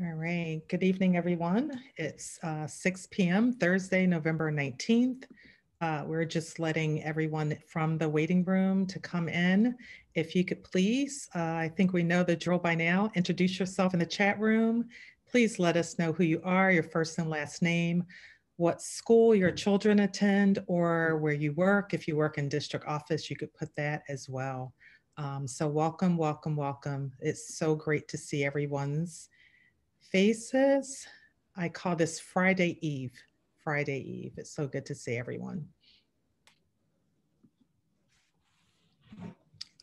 All right, good evening, everyone. It's 6 p.m. Thursday, November 19th. We're just letting everyone from the waiting room to come in. If you could please, I think we know the drill by now, introduce yourself in the chat room. Please let us know who you are, your first and last name, what school your children attend, or where you work. If you work in district office, you could put that as well. So welcome, welcome, welcome. It's so great to see everyone's faces. I call this Friday Eve. Friday Eve. It's so good to see everyone.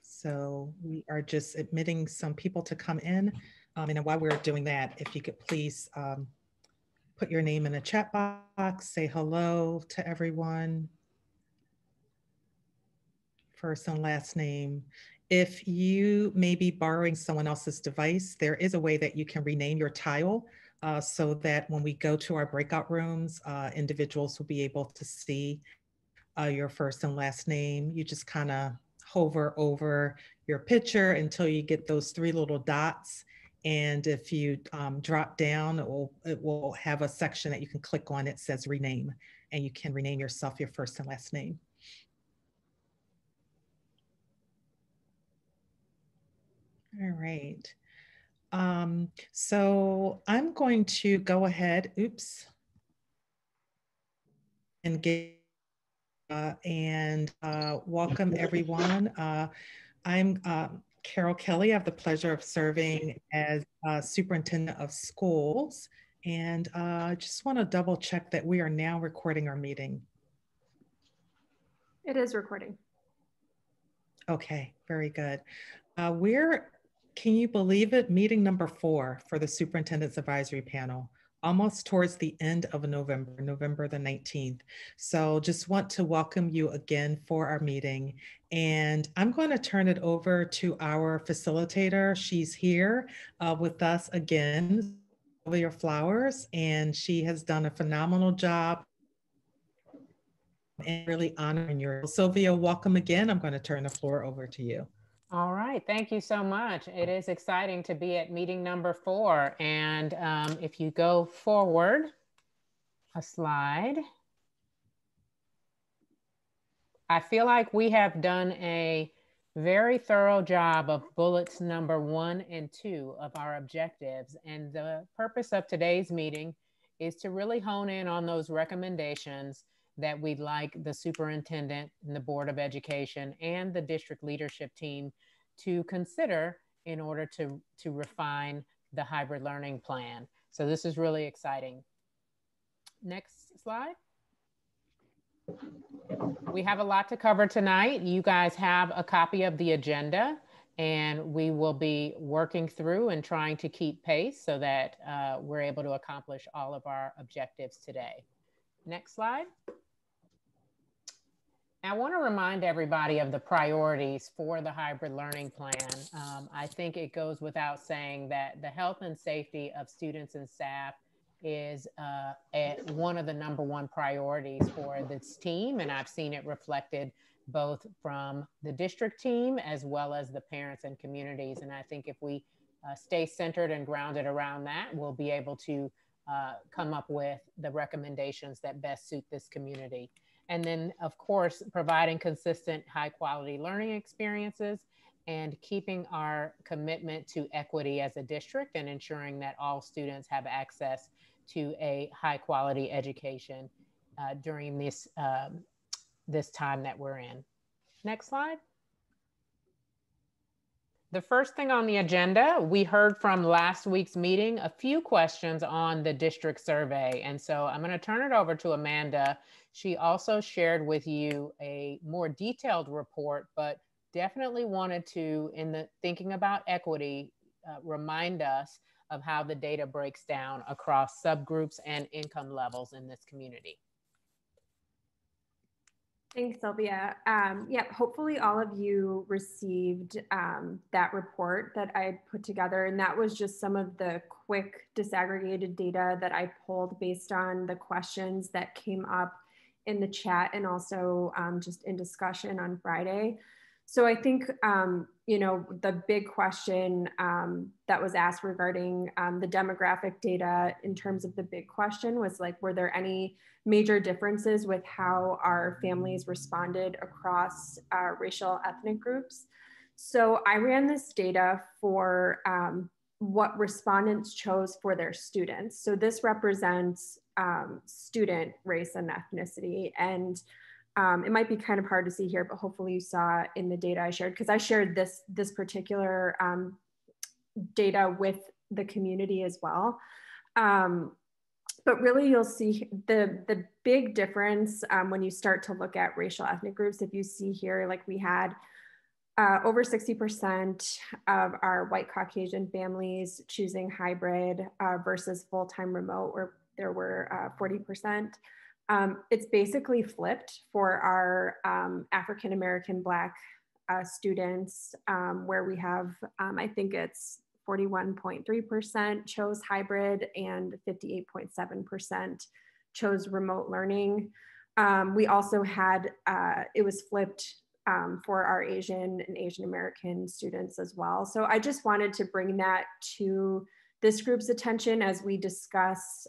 So we are just admitting some people to come in. And while we're doing that, if you could please put your name in the chat box, say hello to everyone. First and last name. If you may be borrowing someone else's device, there is a way that you can rename your tile so that when we go to our breakout rooms, individuals will be able to see your first and last name. You just kind of hover over your picture until you get those three little dots. And if you drop down, it will have a section that you can click on. It says rename, and you can rename yourself your first and last name. All right. So I'm going to go ahead, and get welcome everyone. I'm Carol Kelly. I have the pleasure of serving as Superintendent of Schools. And I just want to double check that we are now recording our meeting. It is recording. Okay, very good. Can you believe it, meeting number 4 for the Superintendent's Advisory Panel, almost towards the end of November, November the 19th. So just want to welcome you again for our meeting. And I'm going to turn it over to our facilitator. She's here with us again, Sylvia Flowers, and she has done a phenomenal job and really honoring your. Sylvia, welcome again. I'm going to turn the floor over to you. All right, thank you so much. It is exciting to be at meeting number 4. And if you go forward a slide, I feel like we have done a very thorough job of bullets number 1 and 2 of our objectives. And the purpose of today's meeting is to really hone in on those recommendations that we'd like the superintendent and the Board of Education and the district leadership team to consider in order to refine the hybrid learning plan. So this is really exciting. Next slide. We have a lot to cover tonight. You guys have a copy of the agenda, and we will be working through and trying to keep pace so that we're able to accomplish all of our objectives today. Next slide. I want to remind everybody of the priorities for the hybrid learning plan. I think it goes without saying that the health and safety of students and staff is one of the #1 priorities for this team. And I've seen it reflected both from the district team as well as the parents and communities. And I think if we stay centered and grounded around that, we'll be able to come up with the recommendations that best suit this community. And then, of course, providing consistent, high quality learning experiences and keeping our commitment to equity as a district and ensuring that all students have access to a high quality education during this time that we're in. Next slide. The first thing on the agenda, we heard from last week's meeting a few questions on the district survey. And so I'm going to turn it over to Amanda. She also shared with you a more detailed report, but definitely wanted to, in the thinking about equity, remind us of how the data breaks down across subgroups and income levels in this community. Thanks, Sylvia. Yeah, hopefully all of you received that report that I put together, and that was just some of the quick disaggregated data that I pulled based on the questions that came up in the chat and also just in discussion on Friday. So I think you know, the big question that was asked regarding the demographic data in terms of the big question was like, were there any major differences with how our families responded across racial ethnic groups? So I ran this data for what respondents chose for their students. So this represents student race and ethnicity. And it might be kind of hard to see here, but hopefully you saw in the data I shared, because I shared this particular data with the community as well. But really you'll see the big difference when you start to look at racial ethnic groups. If you see here, like we had over 60% of our white Caucasian families choosing hybrid versus full-time remote, where there were 40%. It's basically flipped for our African-American Black students, where we have, I think it's 41.3% chose hybrid and 58.7% chose remote learning. We also had, it was flipped for our Asian and Asian American students as well. So I just wanted to bring that to this group's attention as we discuss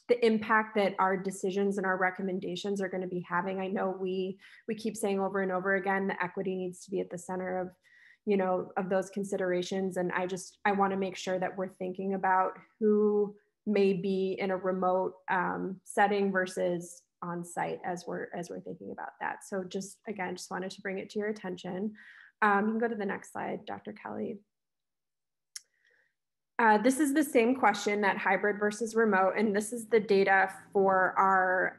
the impact that our decisions and our recommendations are going to be having. I know we keep saying over and over again, the equity needs to be at the center of, you know, of those considerations. And I want to make sure that we're thinking about who may be in a remote setting versus on site as we're thinking about that. So just, again, just wanted to bring it to your attention. You can go to the next slide, Dr. Kelly. This is the same question, that hybrid versus remote, and this is the data for our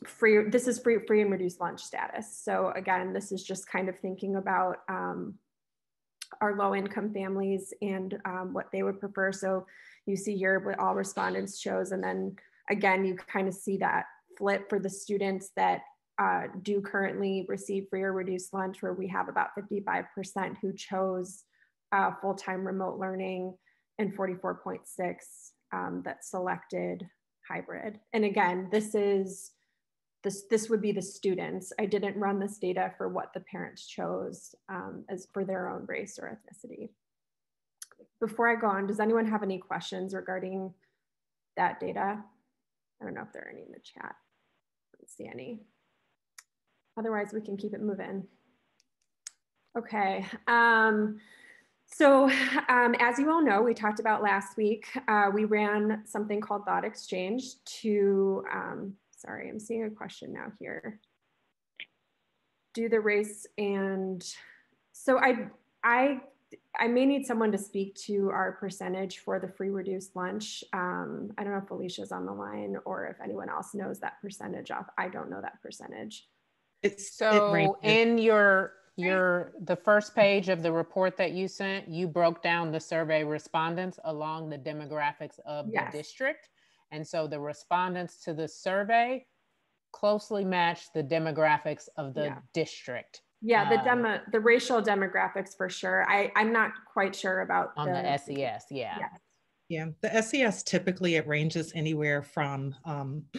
free and reduced lunch status. So again, this is just kind of thinking about our low income families and what they would prefer. So you see here what all respondents chose, and then again, you kind of see that flip for the students that do currently receive free or reduced lunch, where we have about 55% who chose full-time remote learning, and 44.6 that selected hybrid. And again, this would be the students. I didn't run this data for what the parents chose as for their own race or ethnicity. Before I go on, does anyone have any questions regarding that data? I don't know if there are any in the chat. I don't see any. Otherwise, we can keep it moving. Okay. So as you all know, we talked about last week, we ran something called Thought Exchange to, sorry, I'm seeing a question now here. Do the race and, so I may need someone to speak to our percentage for the free reduced lunch. I don't know if Alicia's on the line or if anyone else knows that percentage off. I don't know that percentage. So in the first page of the report that you sent, you broke down the survey respondents along the demographics of the district. And so the respondents to the survey closely match the demographics of the district. Yeah, the racial demographics for sure. I'm not quite sure about on the SES, Yeah, the SES typically it ranges anywhere from,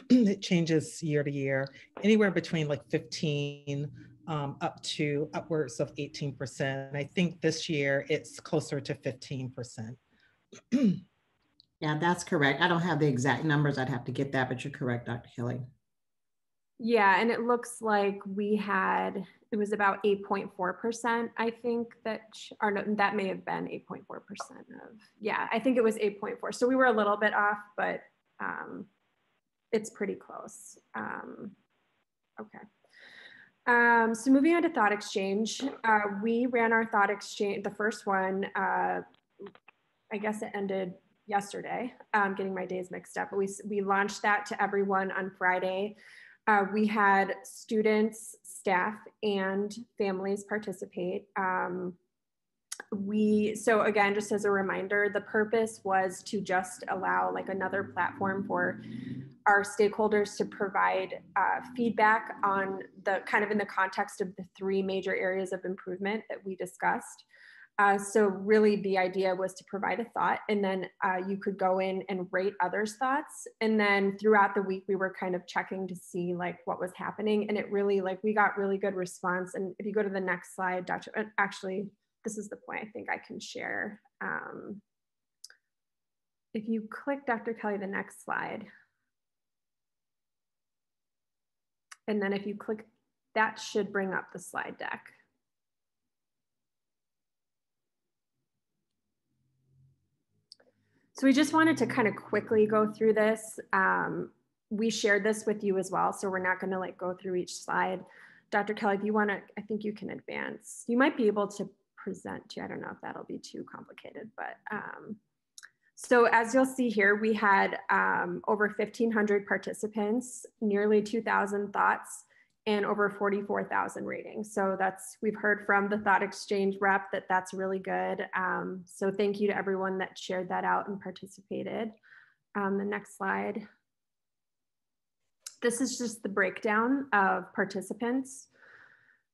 it changes year to year, anywhere between like 15 up to upwards of 18%. I think this year it's closer to 15%. Yeah, that's correct. I don't have the exact numbers. I'd have to get that, but you're correct, Dr. Kelly. Yeah, and it looks like it was about 8.4%, I think or no, that may have been 8.4% of, I think it was 8.4. So we were a little bit off, but it's pretty close. Okay. So moving on to Thought Exchange, we ran our Thought Exchange, the first one, I guess it ended yesterday, getting my days mixed up, but we launched that to everyone on Friday. We had students, staff, and families participate. So again, just as a reminder, the purpose was to just allow like another platform for our stakeholders to provide feedback on the kind of in the context of the 3 major areas of improvement that we discussed. So really the idea was to provide a thought, and then you could go in and rate others' thoughts. And then throughout the week, we were kind of checking to see like what was happening. And it really, like, we got really good response. And if you go to the next slide, actually, this is the point I think I can share. If you click, Dr. Kelly, the next slide. And then if you click, that should bring up the slide deck. So we just wanted to kind of quickly go through this. We shared this with you as well, so we're not going to like go through each slide. Dr. Kelly, if you want to, I think you can advance. You might be able to present too. I don't know if that'll be too complicated, but so as you'll see here, we had over 1,500 participants, nearly 2,000 thoughts, and over 44,000 ratings. So we've heard from the Thought Exchange rep that that's really good. So thank you to everyone that shared that out and participated. The next slide. This is just the breakdown of participants.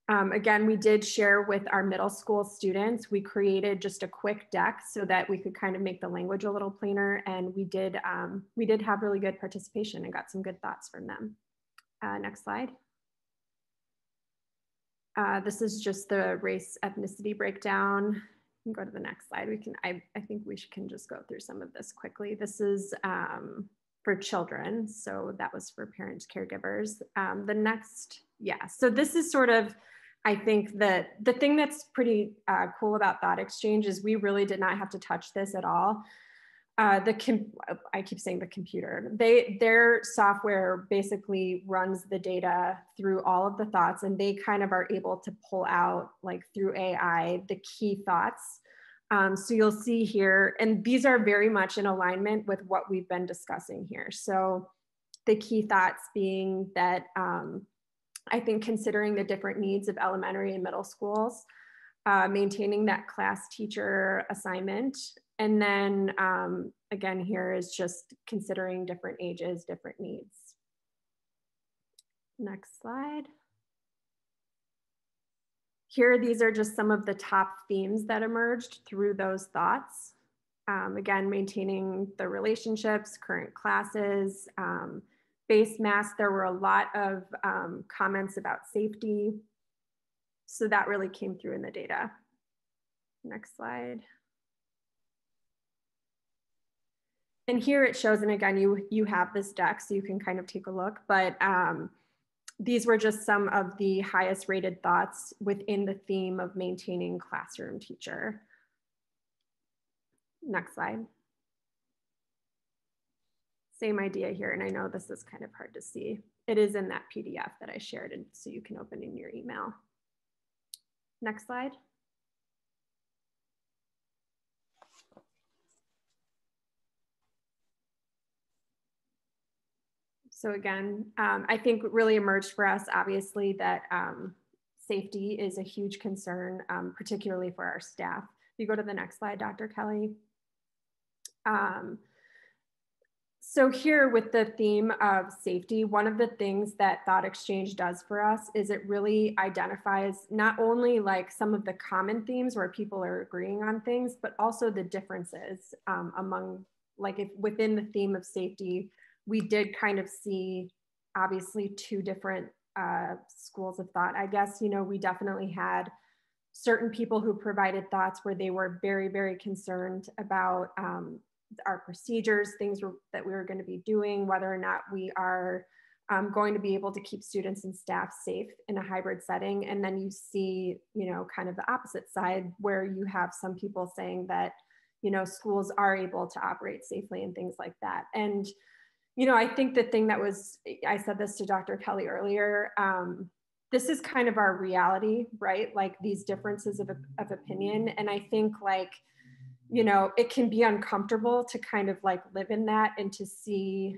Again, we did share with our middle school students. We created just a quick deck so that we could kind of make the language a little plainer, and we did have really good participation and got some good thoughts from them. Next slide. This is just the race ethnicity breakdown. You can go to the next slide. I think we can just go through some of this quickly. This is for children. So that was for parents, caregivers. The next, yeah. So this is sort of, I think that the thing that's pretty cool about Thought Exchange is we really did not have to touch this at all. I keep saying the computer. Their software basically runs the data through all of the thoughts, and they kind of are able to pull out, like through AI, the key thoughts. So you'll see here, and these are very much in alignment with what we've been discussing here. So the key thoughts being that I think considering the different needs of elementary and middle schools, maintaining that class teacher assignment. And then again, here is just considering different ages, different needs. Next slide. Here, these are just some of the top themes that emerged through those thoughts. Again, maintaining the relationships, current classes, base mass. There were a lot of comments about safety. So that really came through in the data. Next slide. And here it shows, and again, you have this deck, so you can kind of take a look, but these were just some of the highest rated thoughts within the theme of maintaining classroom teacher. Next slide. Same idea here, and I know this is kind of hard to see. It is in that PDF that I shared, and so you can open in your email. Next slide. So again, I think really emerged for us, obviously, that safety is a huge concern, particularly for our staff. If you go to the next slide, Dr. Kelly. So here with the theme of safety, one of the things that Thought Exchange does for us is it really identifies not only like some of the common themes where people are agreeing on things, but also the differences among, like if within the theme of safety, we did kind of see obviously two different schools of thought. I guess, you know, we definitely had certain people who provided thoughts where they were very, very concerned about our procedures, things that we were going to be doing, whether or not we are going to be able to keep students and staff safe in a hybrid setting. And then you see, you know, kind of the opposite side where you have some people saying that, you know, schools are able to operate safely and things like that. And, you know, I think the thing that was, I said this to Dr. Kelly earlier, this is kind of our reality, right? Like these differences of opinion. And I think like, you know, it can be uncomfortable to kind of like live in that and to see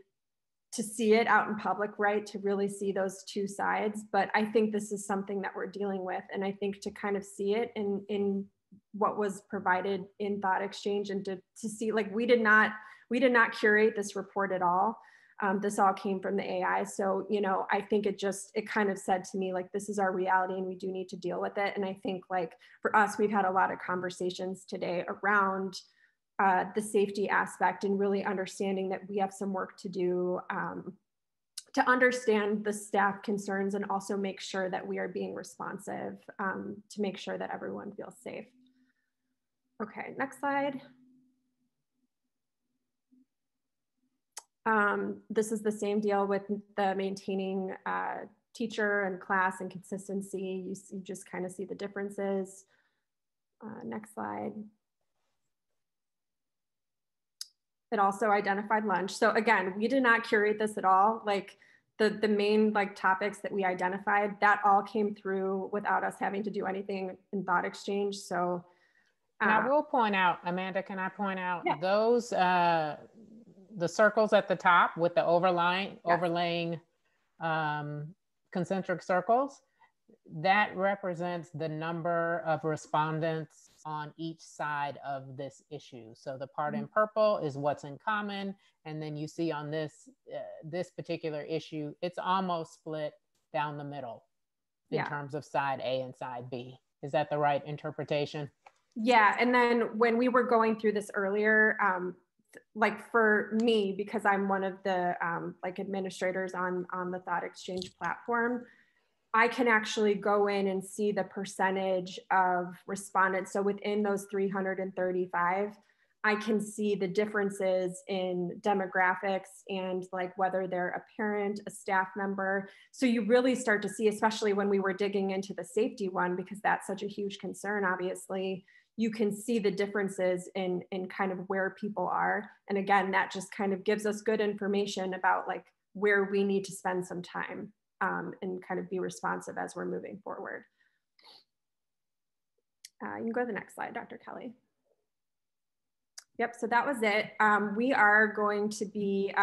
it out in public, right? To really see those two sides. But I think this is something that we're dealing with. And I think to kind of see it in what was provided in Thought Exchange and to see, like, we did not curate this report at all. This all came from the AI. So, you know, I think it kind of said to me, like, this is our reality and we do need to deal with it. And I think, like, for us, we've had a lot of conversations today around the safety aspect and really understanding that we have some work to do to understand the staff concerns and also make sure that we are being responsive to make sure that everyone feels safe. Okay, next slide. This is the same deal with the maintaining teacher and class and consistency. You just kind of see the differences. Next slide. It also identified lunch. So again, we did not curate this at all. Like the main like topics that we identified, that all came through without us having to do anything in Thought Exchange. So and I will point out, Amanda, can I point out those, the circles at the top with the overlaying concentric circles, that represents the number of respondents on each side of this issue. So the part in purple is what's in common. And then you see on this, this particular issue, it's almost split down the middle in terms of side A and side B. Is that the right interpretation? Yeah, and then when we were going through this earlier, like for me, because I'm one of the like administrators on the Thought Exchange platform, I can actually go in and see the percentage of respondents. So within those 335, I can see the differences in demographics and like whether they're a parent, a staff member. So you really start to see, especially when we were digging into the safety one, because that's such a huge concern, obviously, you can see the differences in kind of where people are. And again, that just kind of gives us good information about like where we need to spend some time and kind of be responsive as we're moving forward. You can go to the next slide, Dr. Kelly. Yep, so that was it. We are going to be,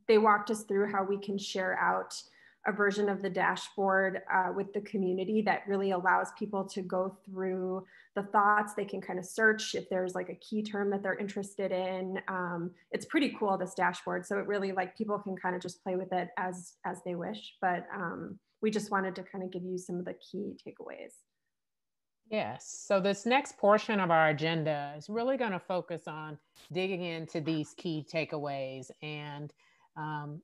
they walked us through how we can share out a version of the dashboard with the community that really allows people to go through the thoughts. They can kind of search if there's like a key term that they're interested in. It's pretty cool, this dashboard. So it really, like, people can kind of just play with it as they wish. But we just wanted to kind of give you some of the key takeaways. Yes, so this next portion of our agenda is really going to focus on digging into these key takeaways. And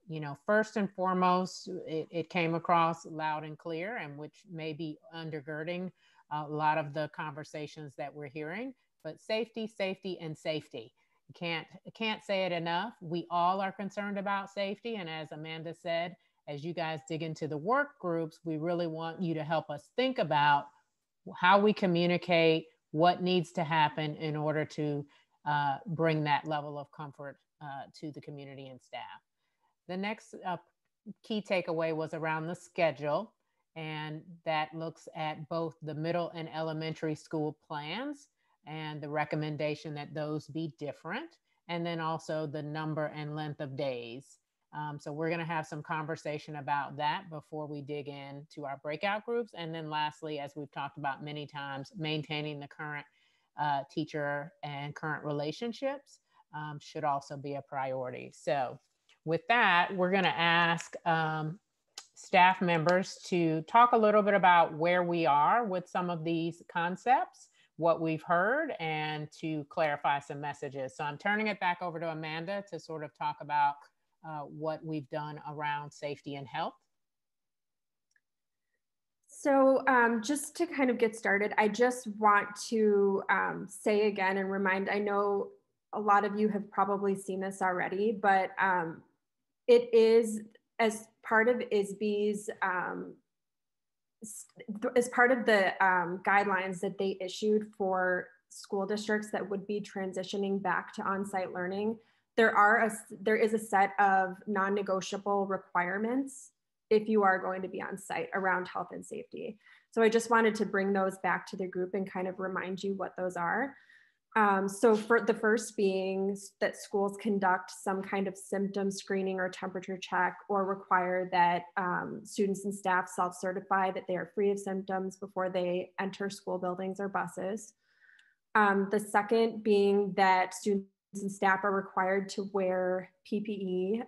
you know, first and foremost, it came across loud and clear, and which may be undergirding a lot of the conversations that we're hearing, but safety, safety, and safety. Can't say it enough. We all are concerned about safety. And as Amanda said, as you guys dig into the work groups, we really want you to help us think about how we communicate, what needs to happen in order to bring that level of comfort to the community and staff. The next key takeaway was around the schedule, and that looks at both the middle and elementary school plans and the recommendation that those be different, and then also the number and length of days. So we're going to have some conversation about that before we dig into our breakout groups. And then lastly, as we've talked about many times, maintaining the current teacher and current relationships should also be a priority. So with that, we're going to ask staff members to talk a little bit about where we are with some of these concepts, what we've heard, and to clarify some messages. So I'm turning it back over to Amanda to sort of talk about what we've done around safety and health. So just to kind of get started, I just want to say again and remind, I know a lot of you have probably seen this already, but it is as part of ISB's, as part of the guidelines that they issued for school districts that would be transitioning back to on-site learning, there is a set of non-negotiable requirements if you are going to be on site around health and safety. So I just wanted to bring those back to the group and kind of remind you what those are. So for the first being that schools conduct some kind of symptom screening or temperature check, or require that students and staff self-certify that they are free of symptoms before they enter school buildings or buses. The second being that students and staff are required to wear PPE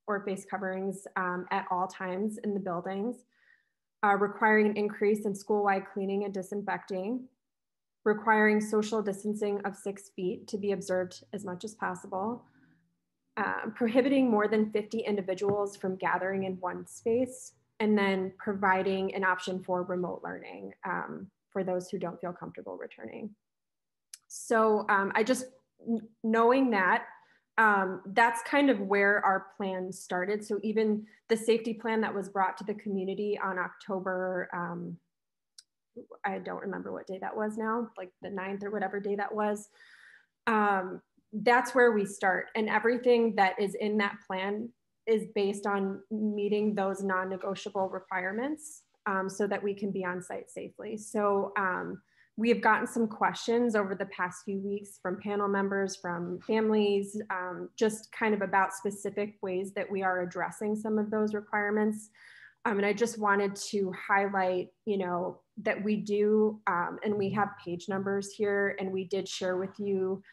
or face coverings at all times in the buildings, requiring an increase in school-wide cleaning and disinfecting, requiring social distancing of 6 feet to be observed as much as possible, prohibiting more than 50 individuals from gathering in one space, and then providing an option for remote learning for those who don't feel comfortable returning. So knowing that, that's kind of where our plan started. So even the safety plan that was brought to the community on October, I don't remember what day that was now, like the 9th or whatever day that was. That's where we start. And everything that is in that plan is based on meeting those non-negotiable requirements so that we can be on site safely. So we have gotten some questions over the past few weeks from panel members, from families, just kind of about specific ways that we are addressing some of those requirements. And I just wanted to highlight, that we do, and we have page numbers here, and we did share with you,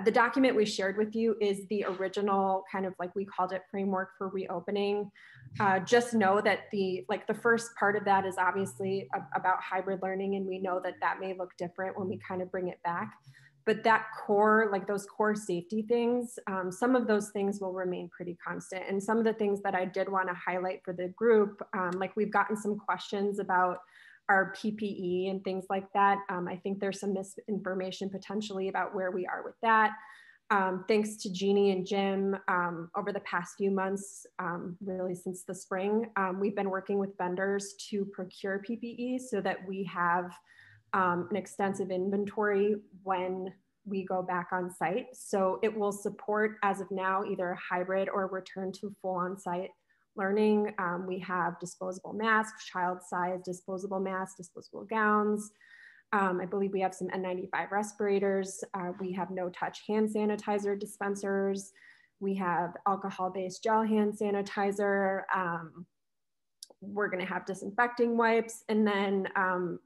the document we shared with you is the original kind of, like we called it, framework for reopening. Just know that the first part of that is obviously about hybrid learning, and we know that that may look different when we kind of bring it back. But that core, like those core safety things, some of those things will remain pretty constant. And some of the things that I did want to highlight for the group, like we've gotten some questions about our PPE and things like that. I think there's some misinformation potentially about where we are with that. Thanks to Jeannie and Jim, over the past few months, really since the spring, we've been working with vendors to procure PPE so that we have an extensive inventory when we go back on site. So it will support, as of now, either a hybrid or return to full on-site learning. We have disposable masks, child-sized disposable masks, disposable gowns. I believe we have some N95 respirators. We have no-touch hand sanitizer dispensers. We have alcohol-based gel hand sanitizer. We're going to have disinfecting wipes. And then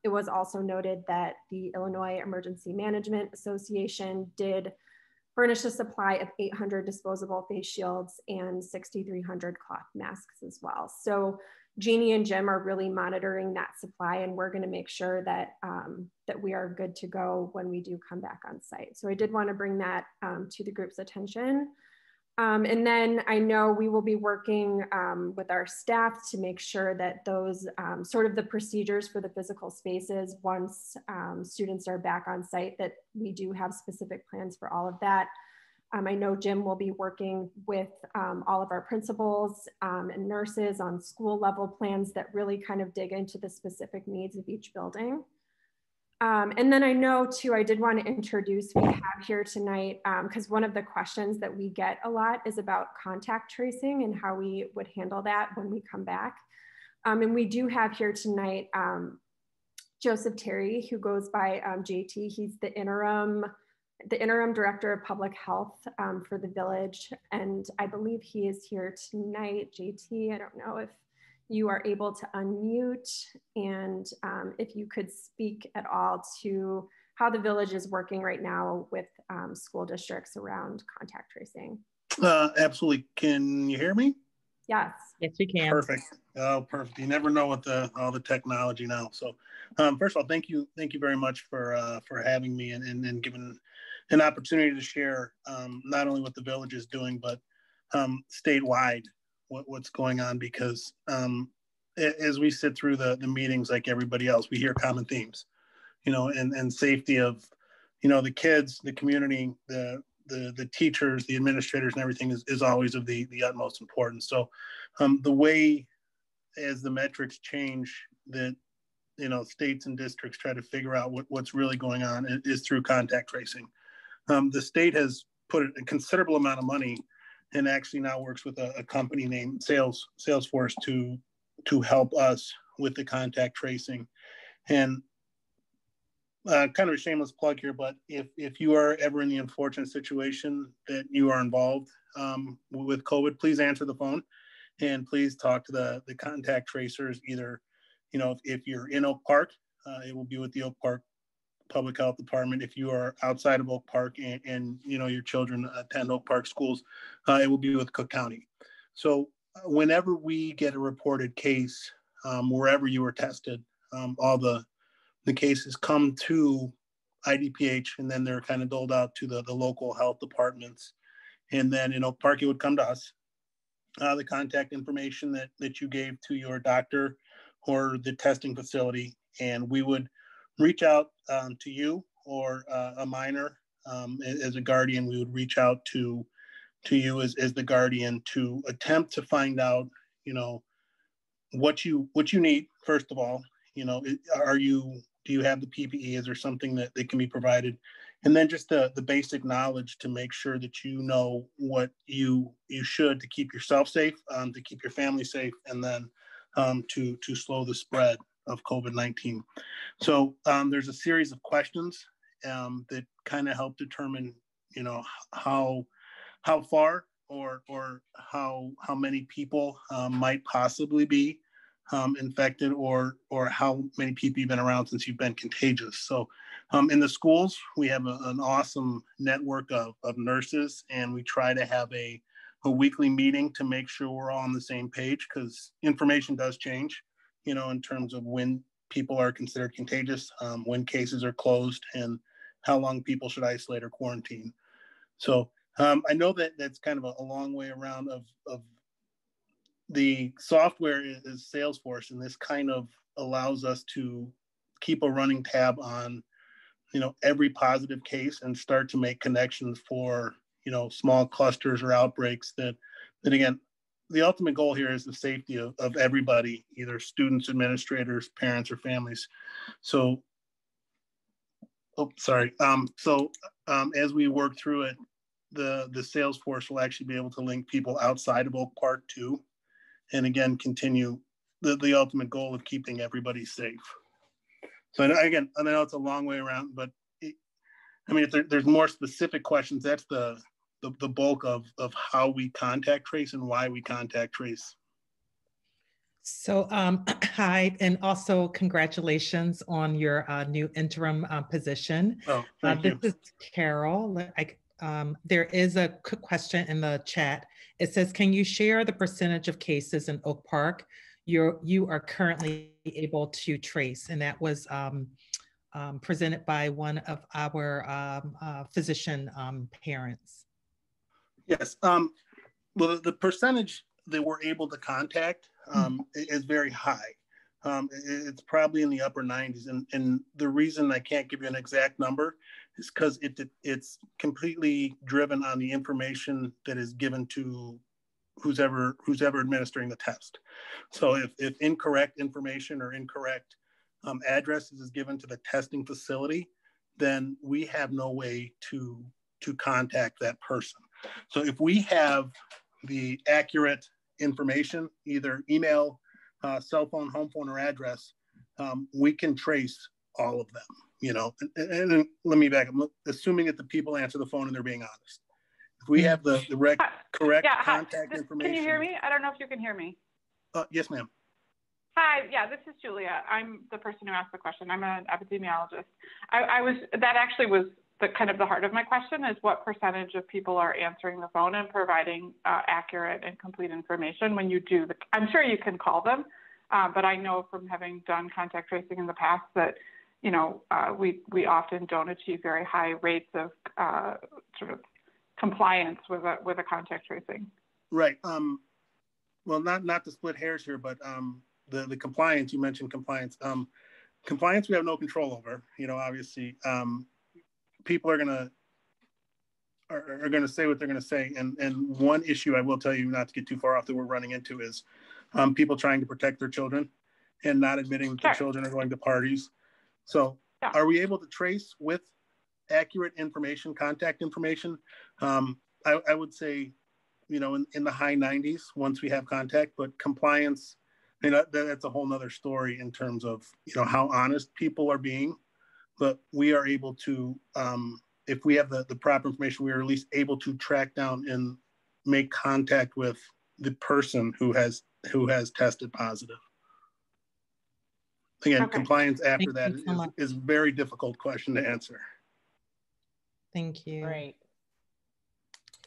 it was also noted that the Illinois Emergency Management Association did furnish a supply of 800 disposable face shields and 6,300 cloth masks as well. So Jeannie and Jim are really monitoring that supply, and we're going to make sure that, that we are good to go when we do come back on site. So I did want to bring that to the group's attention. And then I know we will be working with our staff to make sure that those sort of the procedures for the physical spaces, once students are back on site, that we do have specific plans for all of that. I know Jim will be working with all of our principals and nurses on school level plans that really kind of dig into the specific needs of each building. And then I know too, I did want to introduce, we have here tonight, because one of the questions that we get a lot is about contact tracing and how we would handle that when we come back. And we do have here tonight, Joseph Terry, who goes by JT. He's the interim director of public health for the village. And I believe he is here tonight, JT. I don't know if you are able to unmute, and if you could speak at all to how the village is working right now with school districts around contact tracing. Absolutely. Can you hear me? Yes. Yes, we can. Perfect. Oh, perfect. You never know with all the technology now. So first of all, thank you very much for having me and giving an opportunity to share not only what the village is doing, but statewide what's going on, because as we sit through the meetings like everybody else, we hear common themes, and safety of, the kids, the community, the teachers, the administrators, and everything is always of the utmost importance. So the way, as the metrics change, that, states and districts try to figure out what's really going on is through contact tracing. The state has put a considerable amount of money and actually now works with a company named Salesforce to help us with the contact tracing. And kind of a shameless plug here, but if you are ever in the unfortunate situation that you are involved with COVID, please answer the phone and please talk to the contact tracers. Either, if you're in Oak Park, it will be with the Oak Park public health department. If you are outside of Oak Park and you know your children attend Oak Park schools, it will be with Cook County. So whenever we get a reported case, wherever you were tested, all the cases come to IDPH, and then they're kind of doled out to the local health departments. And then in Oak Park, it would come to us. The contact information that you gave to your doctor or the testing facility, and we would reach out to you or a minor as a guardian. We would reach out to you as the guardian to attempt to find out, you know, what you need. First of all, you know, do you have the PPE? Is there something that can be provided? And then just the basic knowledge to make sure that you know what you should to keep yourself safe, to keep your family safe, and then to slow the spread of COVID-19. So there's a series of questions that kind of help determine, you know, how far or how many people might possibly be infected, or how many people you've been around since you've been contagious. So in the schools, we have an awesome network of nurses, and we try to have a weekly meeting to make sure we're all on the same page, because information does change, you know, in terms of when people are considered contagious, when cases are closed, and how long people should isolate or quarantine. So I know that's kind of a long way around of the software is Salesforce, and this kind of allows us to keep a running tab on, you know, every positive case and start to make connections for, you know, small clusters or outbreaks that again, the ultimate goal here is the safety of everybody, either students, administrators, parents, or families. So, as we work through it, the Salesforce will actually be able to link people outside of Oak Park too. And again, continue the ultimate goal of keeping everybody safe. So I know it's a long way around, but if there's more specific questions, that's the bulk of how we contact trace and why we contact trace. So hi, and also congratulations on your new interim position. Oh, thank you. This is Carol. There is a quick question in the chat. It says, can you share the percentage of cases in Oak Park you are currently able to trace? And that was presented by one of our physician parents. Yes. Well, the percentage that we're able to contact is very high. It's probably in the upper 90s. And the reason I can't give you an exact number is because it's completely driven on the information that is given to who's ever administering the test. So if incorrect information or incorrect addresses is given to the testing facility, then we have no way to contact that person. So if we have the accurate information, either email, cell phone, home phone, or address, we can trace all of them, you know. And let me back up, assuming that the people answer the phone and they're being honest. If we have the correct contact information. Can you hear me? I don't know if you can hear me. Yes, ma'am. Hi, yeah, this is Julia. I'm the person who asked the question. I'm an epidemiologist. That actually was the kind of the heart of my question, is what percentage of people are answering the phone and providing accurate and complete information when you do I'm sure you can call them, but I know from having done contact tracing in the past that, you know, we often don't achieve very high rates of sort of compliance with a contact tracing. Right. Well, not to split hairs here, but the compliance, you mentioned compliance. Compliance we have no control over. You know, obviously, people are gonna say what they're gonna say. And one issue I will tell you, not to get too far off, that we're running into is people trying to protect their children and not admitting that their children are going to parties. So are we able to trace with accurate information, contact information? I would say, you know, in the high 90s once we have contact, but compliance, you know, that's a whole nother story in terms of, you know, how honest people are being. But we are able to, if we have the proper information, we are at least able to track down and make contact with the person who has tested positive. Again, Okay. compliance after Thank that you so much. is a very difficult question to answer. Thank you. Great.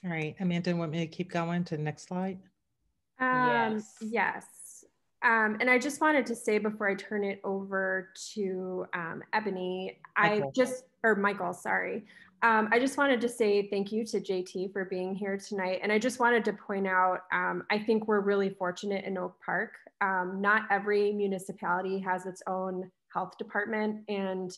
All right, Amanda, want me to keep going to the next slide? Yes. Yes. And I just wanted to say before I turn it over to Ebony, Michael, sorry. I just wanted to say thank you to JT for being here tonight. And I just wanted to point out, I think we're really fortunate in Oak Park. Not every municipality has its own health department. And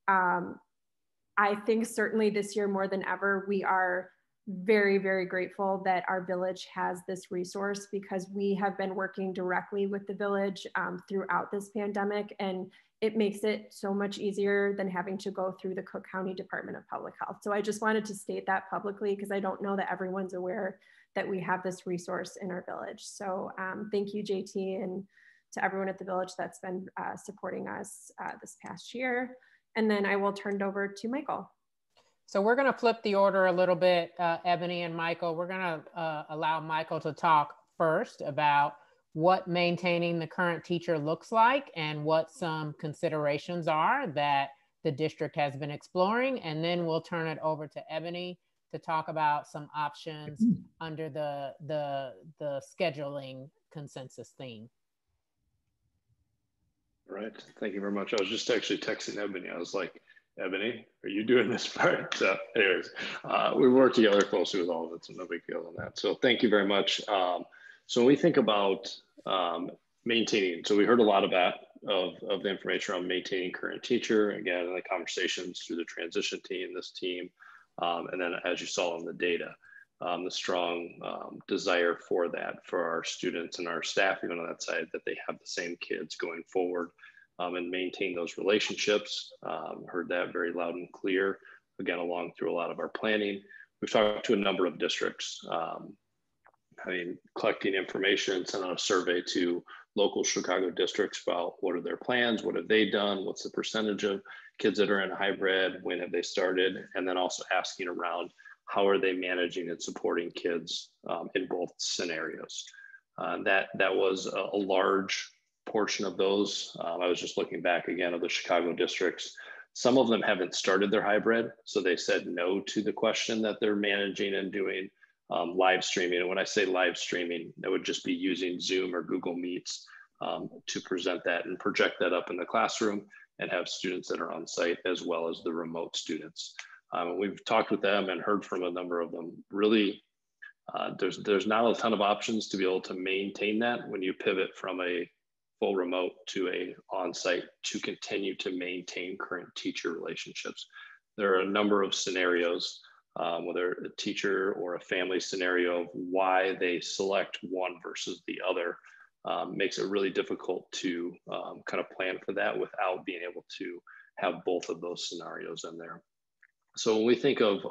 I think certainly this year more than ever, we are very, very grateful that our village has this resource, because we have been working directly with the village throughout this pandemic, and it makes it so much easier than having to go through the Cook County Department of Public Health. So I just wanted to state that publicly, because I don't know that everyone's aware that we have this resource in our village. So thank you, JT, and to everyone at the village that's been supporting us this past year. And then I will turn it over to Michael. So we're going to flip the order a little bit, Ebony and Michael. We're going to allow Michael to talk first about what maintaining the current teacher looks like and what some considerations are that the district has been exploring. And then we'll turn it over to Ebony to talk about some options under the scheduling consensus theme. All right, thank you very much. I was just actually texting Ebony. I was like, Ebony, are you doing this part? So anyways, we work together closely with all of it, so no big deal on that. So thank you very much. So when we think about maintaining, so we heard a lot about of the information around maintaining current teacher, again, in the conversations through the transition team, this team, and then as you saw in the data, the strong desire for that, for our students and our staff, even on that side, that they have the same kids going forward. And maintain those relationships. Heard that very loud and clear, again, along through a lot of our planning. We've talked to a number of districts, collecting information, sent out a survey to local Chicago districts about what are their plans, what have they done, what's the percentage of kids that are in hybrid, when have they started, and then also asking around how are they managing and supporting kids in both scenarios. That was a large portion of those. I was just looking back again of the Chicago districts. Some of them haven't started their hybrid, so they said no to the question that they're managing and doing live streaming. And when I say live streaming, that would just be using Zoom or Google Meets to present that and project that up in the classroom and have students that are on site as well as the remote students. We've talked with them and heard from a number of them. Really, there's not a ton of options to be able to maintain that when you pivot from a full remote to a on-site to continue to maintain current teacher relationships. There are a number of scenarios, whether a teacher or a family scenario, of why they select one versus the other, makes it really difficult to kind of plan for that without being able to have both of those scenarios in there. So when we think of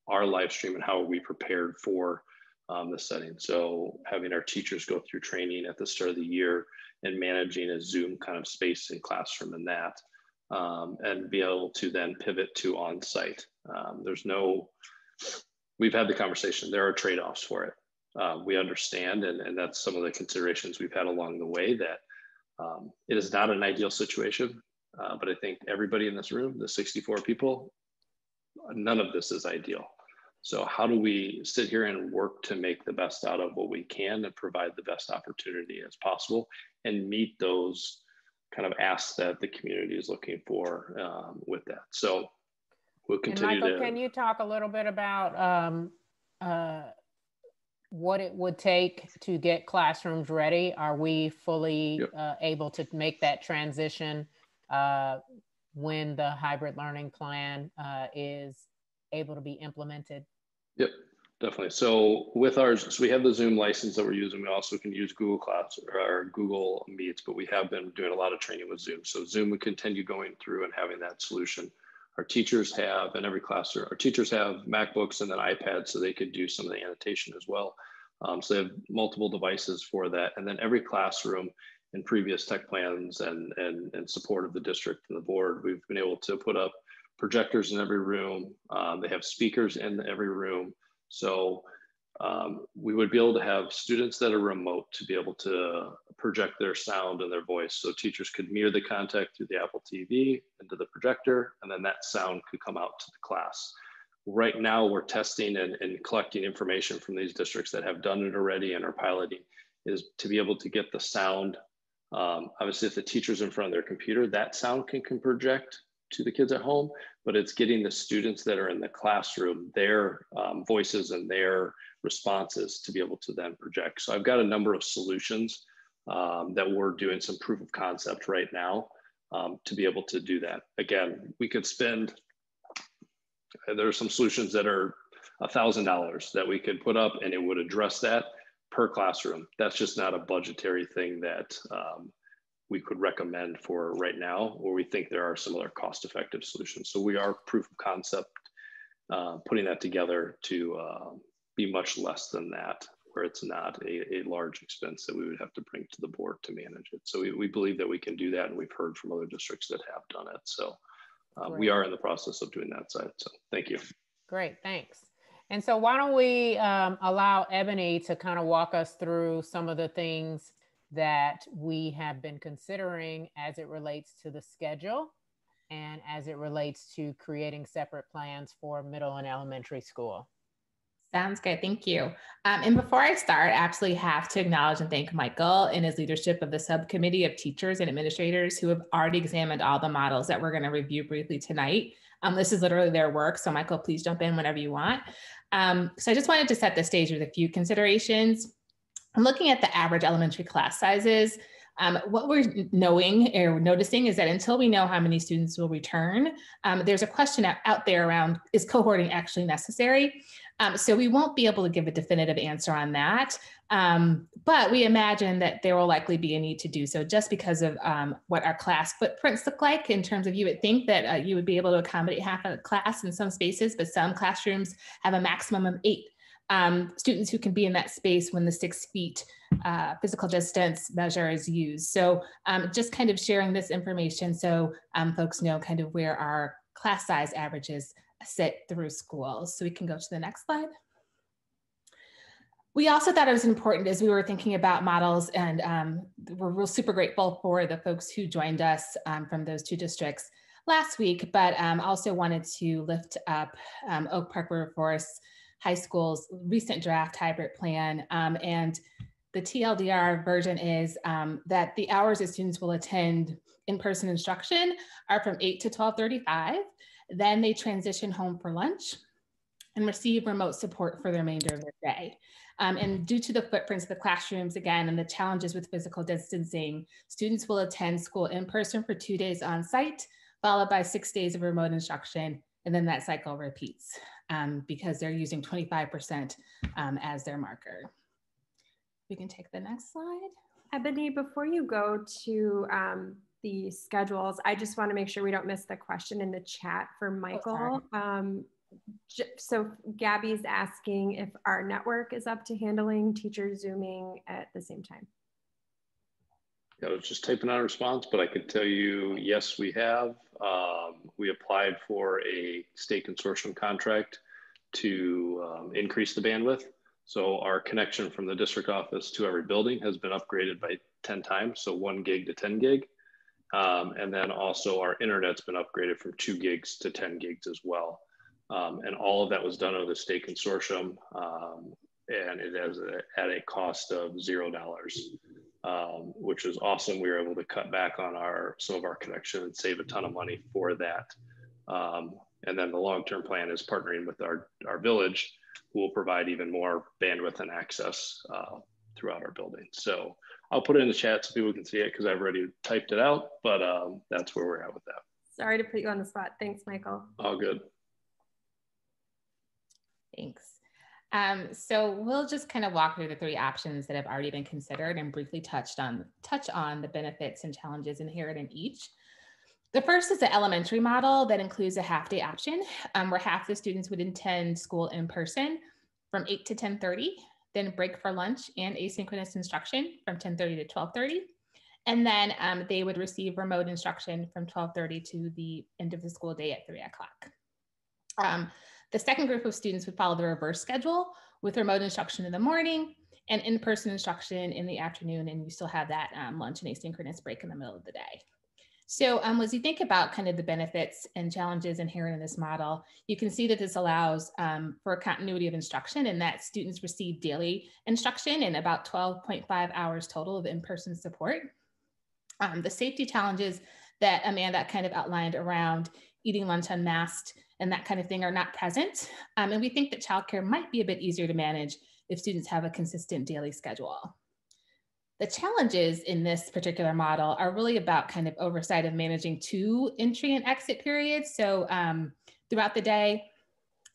our live stream and how are we prepared for the setting, so having our teachers go through training at the start of the year and managing a Zoom kind of space and classroom in that, and be able to then pivot to on-site. We've had the conversation, there are trade-offs for it. We understand, and that's some of the considerations we've had along the way, that it is not an ideal situation, but I think everybody in this room, the 64 people, none of this is ideal. So how do we sit here and work to make the best out of what we can and provide the best opportunity as possible and meet those kind of asks that the community is looking for with that. So we'll continue. And Michael, can you talk a little bit about what it would take to get classrooms ready? Are we fully able to make that transition when the hybrid learning plan is able to be implemented? Yep, definitely. So with ours, so we have the Zoom license that we're using. We also can use Google Class or Google Meets, but we have been doing a lot of training with Zoom. So Zoom would continue going through and having that solution. Our teachers have, in every classroom, our teachers have MacBooks and then iPads, so they could do some of the annotation as well. So they have multiple devices for that. And then every classroom in previous tech plans and support of the district and the board, we've been able to put up projectors in every room. They have speakers in every room. So We would be able to have students that are remote to be able to project their sound and their voice. So teachers could mirror the content through the Apple TV into the projector, and then that sound could come out to the class. Right now, we're testing and collecting information from these districts that have done it already and are piloting, is to be able to get the sound. Obviously, if the teacher's in front of their computer, that sound can project to the kids at home, but it's getting the students that are in the classroom, their voices and their responses to be able to then project. So I've got a number of solutions that we're doing some proof of concept right now to be able to do that. Again, we could spend, there are some solutions that are $1,000 that we could put up and it would address that per classroom. That's just not a budgetary thing that we could recommend for right now, or we think there are some other cost-effective solutions. So we are proof of concept, putting that together to be much less than that, where it's not a large expense that we would have to bring to the board to manage it. So we believe that we can do that, and we've heard from other districts that have done it. So we are in the process of doing that side. So thank you. Great, thanks. And so why don't we allow Ebony to kind of walk us through some of the things that we have been considering as it relates to the schedule and as it relates to creating separate plans for middle and elementary school. Sounds good. Thank you. And before I start, I absolutely have to acknowledge and thank Michael and his leadership of the subcommittee of teachers and administrators who have already examined all the models that we're going to review briefly tonight. This is literally their work. So Michael, please jump in whenever you want. So I just wanted to set the stage with a few considerations. I'm looking at the average elementary class sizes. What we're knowing or noticing is that until we know how many students will return, there's a question out there around, is cohorting actually necessary? So we won't be able to give a definitive answer on that, but we imagine that there will likely be a need to do so just because of what our class footprints look like. In terms of, you would think that you would be able to accommodate half a class in some spaces, but some classrooms have a maximum of 8 students who can be in that space when the 6 feet physical distance measure is used. So just kind of sharing this information so folks know kind of where our class size averages sit through schools. So we can go to the next slide. We also thought it was important as we were thinking about models, and we're super grateful for the folks who joined us from those 2 districts last week, but also wanted to lift up Oak Park River Forest High School's recent draft hybrid plan. And the TLDR version is that the hours that students will attend in-person instruction are from 8 to 12:35. Then they transition home for lunch and receive remote support for the remainder of their day. And due to the footprints of the classrooms, again, and the challenges with physical distancing, students will attend school in person for 2 days on site, followed by 6 days of remote instruction. And then that cycle repeats because they're using 25% as their marker. We can take the next slide. Ebony, before you go to the schedules, I just want to make sure we don't miss the question in the chat for Michael. So Gabby's asking if our network is up to handling teachers Zooming at the same time. I was just typing out a response, but I could tell you, yes, we have. We applied for a state consortium contract to increase the bandwidth. So our connection from the district office to every building has been upgraded by 10 times. So 1 gig to 10 gig. And then also our internet's been upgraded from 2 gigs to 10 gigs as well. And all of that was done under the state consortium. And it is at a cost of $0, which is awesome. We were able to cut back on some of our connection and save a ton of money for that. And then the long-term plan is partnering with our village, who will provide even more bandwidth and access throughout our building. So I'll put it in the chat so people can see it because I've already typed it out, but that's where we're at with that. Sorry to put you on the spot. Thanks, Michael. All good. Thanks. So we'll just kind of walk through the 3 options that have already been considered and briefly touch on the benefits and challenges inherent in each. The first is the elementary model that includes a half-day option where half the students would attend school in person from 8 to 10:30, then break for lunch and asynchronous instruction from 10:30 to 12:30. And then they would receive remote instruction from 12:30 to the end of the school day at 3 o'clock. The second group of students would follow the reverse schedule with remote instruction in the morning and in-person instruction in the afternoon. And you still have that lunch and asynchronous break in the middle of the day. So as you think about kind of the benefits and challenges inherent in this model, you can see that this allows for continuity of instruction and that students receive daily instruction and about 12.5 hours total of in-person support. The safety challenges that Amanda kind of outlined around eating lunch unmasked and that kind of thing are not present. And we think that childcare might be a bit easier to manage if students have a consistent daily schedule. The challenges in this particular model are really about kind of oversight of managing 2 entry and exit periods. So throughout the day,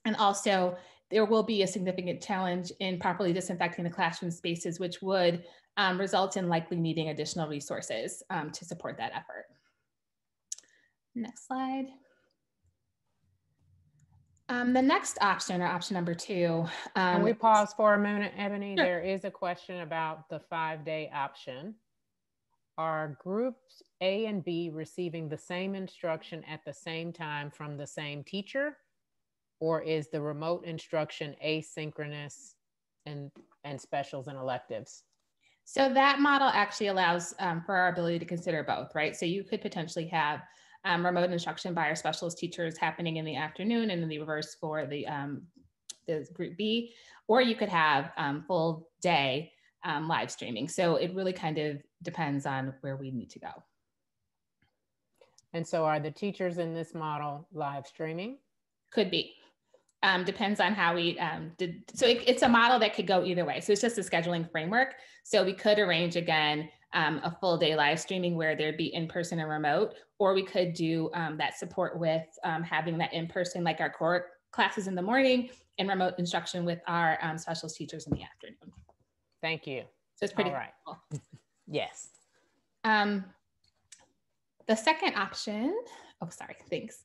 and also there will be a significant challenge in properly disinfecting the classroom spaces, which would result in likely needing additional resources to support that effort. Next slide. The next option, or option number 2. Can we pause for a minute, Ebony? Sure. There is a question about the 5-day option. Are groups A and B receiving the same instruction at the same time from the same teacher? Or is the remote instruction asynchronous and specials and electives? So that model actually allows for our ability to consider both, right? So you could potentially have remote instruction by our specialist teachers happening in the afternoon and in the reverse for the group B, or you could have full day live streaming. So it really kind of depends on where we need to go. And so are the teachers in this model live streaming? Could be. Depends on how we did. So it's a model that could go either way. So it's just a scheduling framework. So we could arrange again a full day live streaming where there'd be in-person and remote, or we could do that support with having that in-person, like our core classes in the morning and remote instruction with our specialist teachers in the afternoon. Thank you. So it's pretty all right. cool. Yes. The second option, oh, sorry, thanks,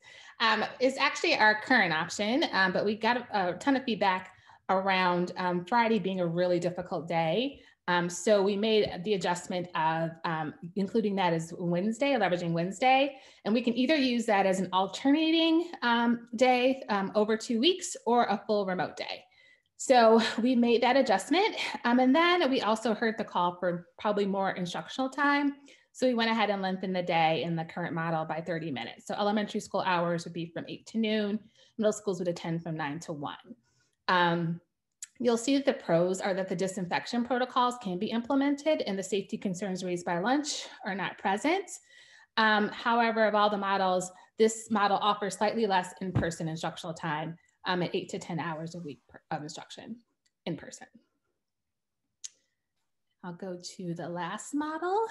is actually our current option, but we got a ton of feedback around Friday being a really difficult day. So we made the adjustment of including that as Wednesday, leveraging Wednesday, and we can either use that as an alternating day over 2 weeks or a full remote day. So we made that adjustment. And then we also heard the call for probably more instructional time. So we went ahead and lengthened the day in the current model by 30 minutes. So elementary school hours would be from 8 to noon. Middle schools would attend from 9 to 1. You'll see that the pros are that the disinfection protocols can be implemented and the safety concerns raised by lunch are not present. However, of all the models, this model offers slightly less in-person instructional time at 8 to 10 hours a week of instruction in person. I'll go to the last model.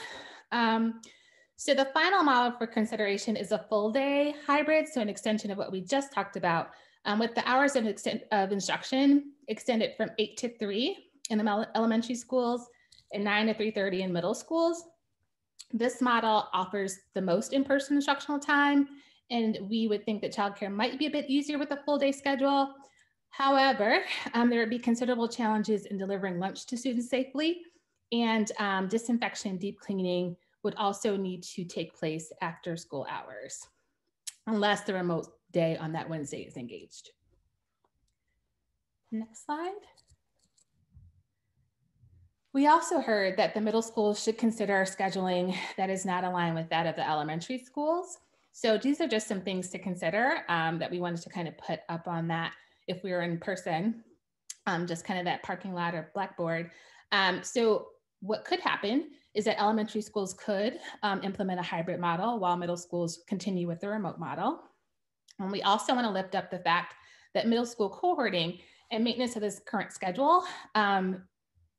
So the final model for consideration is a full day hybrid, so an extension of what we just talked about, with the hours of instruction extended from 8 to 3 in the elementary schools and 9 to 3:30 in middle schools. This model offers the most in-person instructional time, and we would think that childcare might be a bit easier with a full day schedule. However, there would be considerable challenges in delivering lunch to students safely, and disinfection, deep cleaning would also need to take place after school hours, unless the remote day on that Wednesday is engaged. Next slide. We also heard that the middle schools should consider scheduling that is not aligned with that of the elementary schools. So these are just some things to consider that we wanted to kind of put up on that if we were in person, just kind of that parking lot or blackboard. So what could happen is that elementary schools could implement a hybrid model while middle schools continue with the remote model. And we also want to lift up the fact that middle school cohorting and maintenance of this current schedule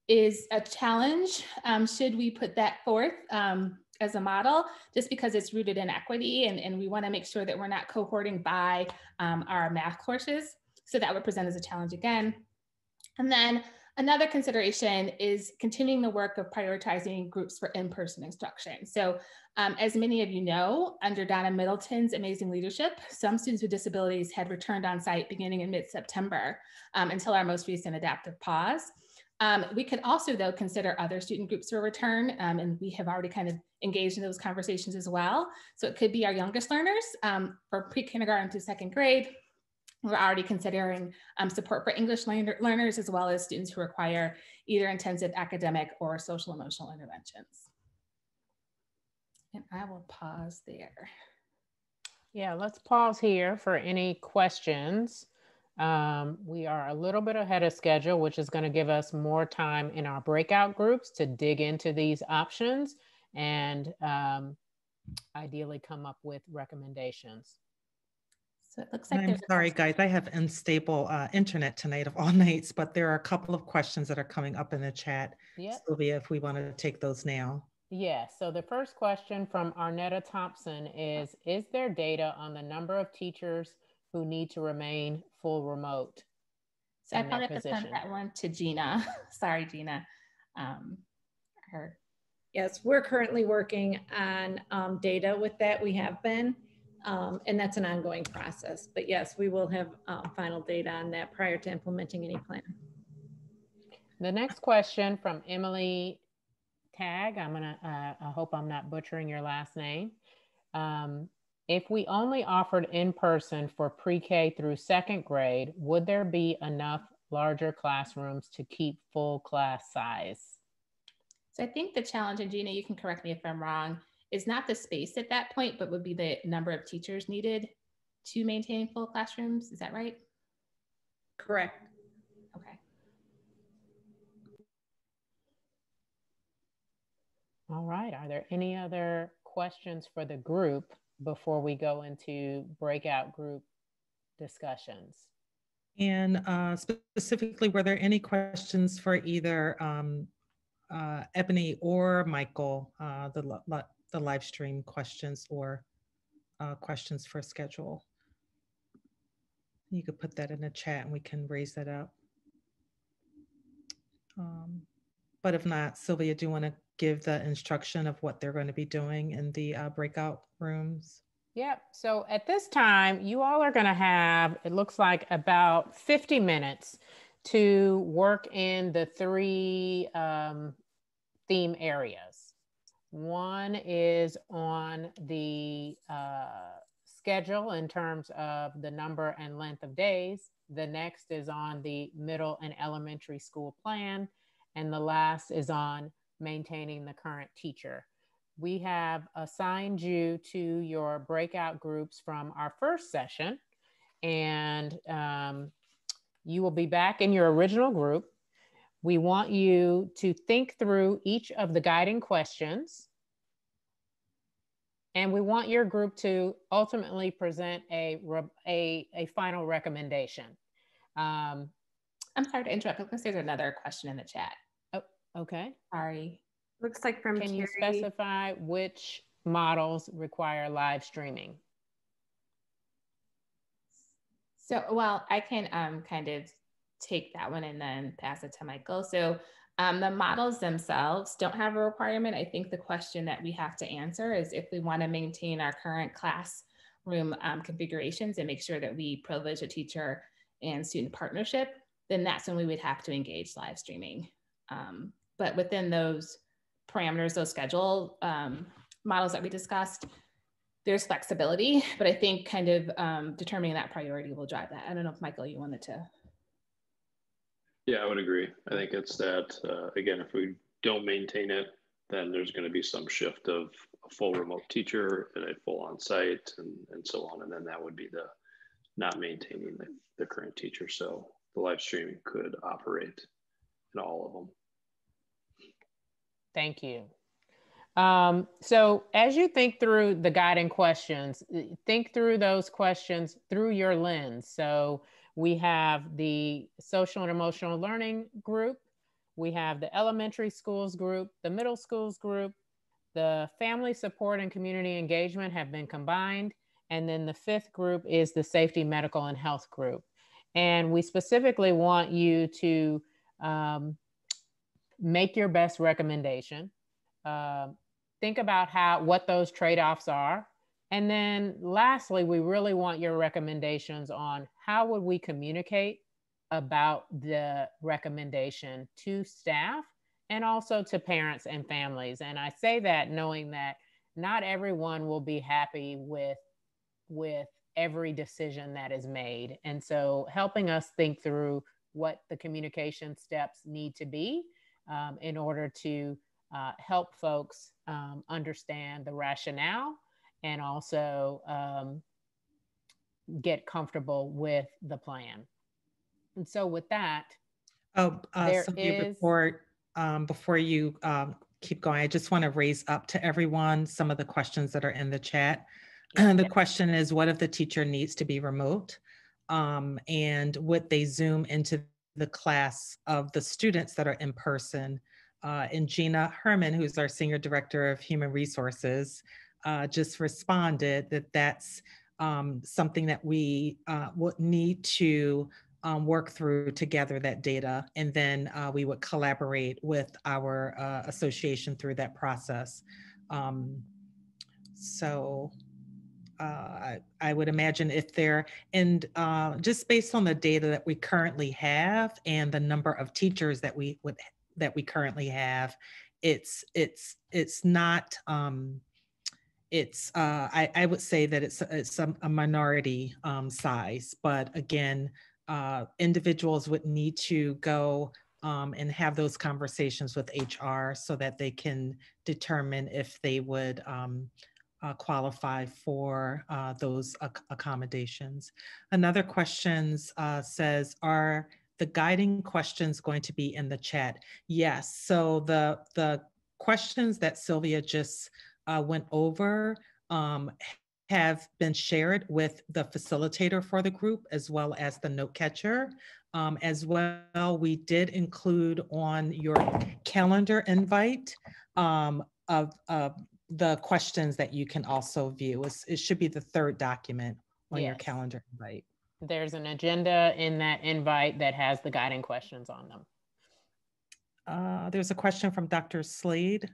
is a challenge should we put that forth as a model, just because it's rooted in equity, and we want to make sure that we're not cohorting by our math courses. So that would present as a challenge again. And then another consideration is continuing the work of prioritizing groups for in-person instruction. So as many of you know, under Donna Middleton's amazing leadership, some students with disabilities had returned on site beginning in mid-September until our most recent adaptive pause. We could also, though, consider other student groups for return, and we have already kind of engaged in those conversations as well. So it could be our youngest learners for pre-kindergarten to second grade, We're already considering support for English learners, as well as students who require either intensive academic or social emotional interventions. And I will pause there. Yeah, let's pause here for any questions. We are a little bit ahead of schedule, which is going to give us more time in our breakout groups to dig into these options and ideally come up with recommendations. So it looks like I'm sorry, guys, I have unstable internet tonight of all nights, but there are a couple of questions that are coming up in the chat. Yep. Sylvia, if we want to take those now. Yeah, so the first question from Arnetta Thompson is there data on the number of teachers who need to remain full remote? So I probably have to send that one to Gina. Sorry, Gina. Yes, we're currently working on data with that. We have been, and that's an ongoing process. But yes, we will have final data on that prior to implementing any plan. The next question from Emily Tag, I hope I'm not butchering your last name. If we only offered in person for pre-K through second grade, would there be enough larger classrooms to keep full class size? So I think the challenge, and Gina, you can correct me if I'm wrong, is not the space at that point, but would be the number of teachers needed to maintain full classrooms. Is that right? Correct. Okay. All right, are there any other questions for the group before we go into breakout group discussions? And specifically, were there any questions for either Ebony or Michael, the live stream questions or questions for schedule? You could put that in the chat and we can raise that up. But if not, Sylvia, do you want to give the instruction of what they're going to be doing in the breakout rooms? Yep. So at this time, you all are going to have, it looks like about 50 minutes to work in the three theme areas. One is on the schedule in terms of the number and length of days. The next is on the middle and elementary school plan. And the last is on maintaining the current teacher. We have assigned you to your breakout groups from our first session, and you will be back in your original group. We want you to think through each of the guiding questions, and we want your group to ultimately present a final recommendation. I'm sorry to interrupt, because there's another question in the chat. Oh, okay. Sorry. Looks like from Can Terry. you specify which models require live streaming? So, well, I can kind of take that one and then pass it to Michael. So the models themselves don't have a requirement. I think the question that we have to answer is if we want to maintain our current classroom configurations and make sure that we privilege a teacher and student partnership, then that's when we would have to engage live streaming. But within those parameters, those schedule models that we discussed, there's flexibility, but I think kind of determining that priority will drive that. I don't know if Michael, you wanted to. Yeah, I would agree. I think it's that, again, if we don't maintain it, then there's going to be some shift of a full remote teacher and a full on-site and so on. And then that would be the not maintaining the current teacher. So the live streaming could operate in all of them. Thank you. So as you think through the guiding questions, think through those questions through your lens. So we have the social and emotional learning group. We have the elementary schools group, the middle schools group, the family support and community engagement have been combined. And then the fifth group is the safety, medical, and health group. And we specifically want you to make your best recommendation. Think about what those trade-offs are. And then lastly, we really want your recommendations on how would we communicate about the recommendation to staff and also to parents and families. And I say that knowing that not everyone will be happy with every decision that is made. And so helping us think through what the communication steps need to be in order to help folks understand the rationale and also get comfortable with the plan. And so with that, before you keep going, I just want to raise up to everyone some of the questions that are in the chat. The question is, what if the teacher needs to be remote? And would they Zoom into the class of the students that are in person? And Gina Herman, who's our Senior Director of Human Resources, just responded that that's something that we would need to work through to gather that data. And then we would collaborate with our association through that process. I would imagine if they're, and just based on the data that we currently have and the number of teachers that we currently have, it's not, I would say that it's a minority size, but again, individuals would need to go and have those conversations with HR so that they can determine if they would qualify for those accommodations. Another question says, are the guiding questions going to be in the chat? Yes, so the questions that Sylvia just went over have been shared with the facilitator for the group as well as the note catcher. As well, we did include on your calendar invite of the questions that you can also view. It should be the third document on your calendar invite. There's an agenda in that invite that has the guiding questions on them. There's a question from Dr. Slade.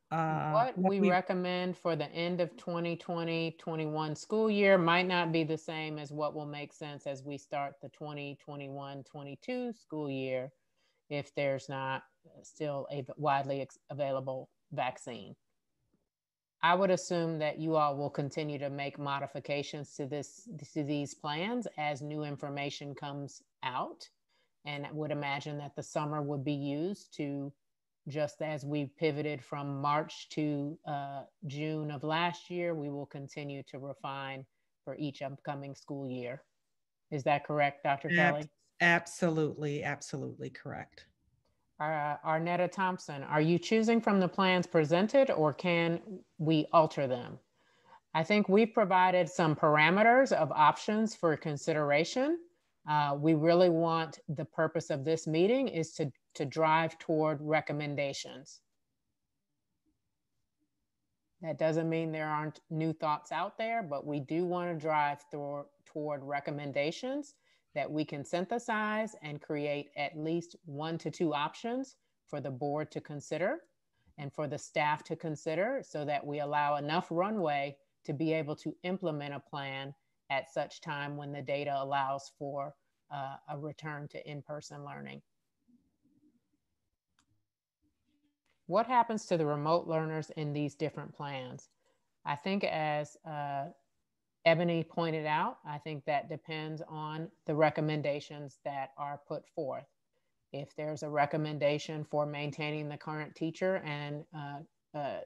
What we recommend for the end of 2020-21 school year might not be the same as what will make sense as we start the 2021-22 school year if there's not still a widely available vaccine. I would assume that you all will continue to make modifications to these plans as new information comes out, and I would imagine that the summer would be used to, just as we pivoted from March to June of last year, we will continue to refine for each upcoming school year. Is that correct, Dr. Kelly? Absolutely, absolutely correct. Arnetta Thompson, are you choosing from the plans presented or can we alter them? I think we've provided some parameters of options for consideration. We really want, the purpose of this meeting is to drive toward recommendations. That doesn't mean there aren't new thoughts out there, but we do want to drive toward recommendations that we can synthesize and create at least 1 to 2 options for the board to consider and for the staff to consider, so that we allow enough runway to be able to implement a plan at such time when the data allows for a return to in-person learning. What happens to the remote learners in these different plans? I think, as Ebony pointed out, I think that depends on the recommendations that are put forth. If there's a recommendation for maintaining the current teacher and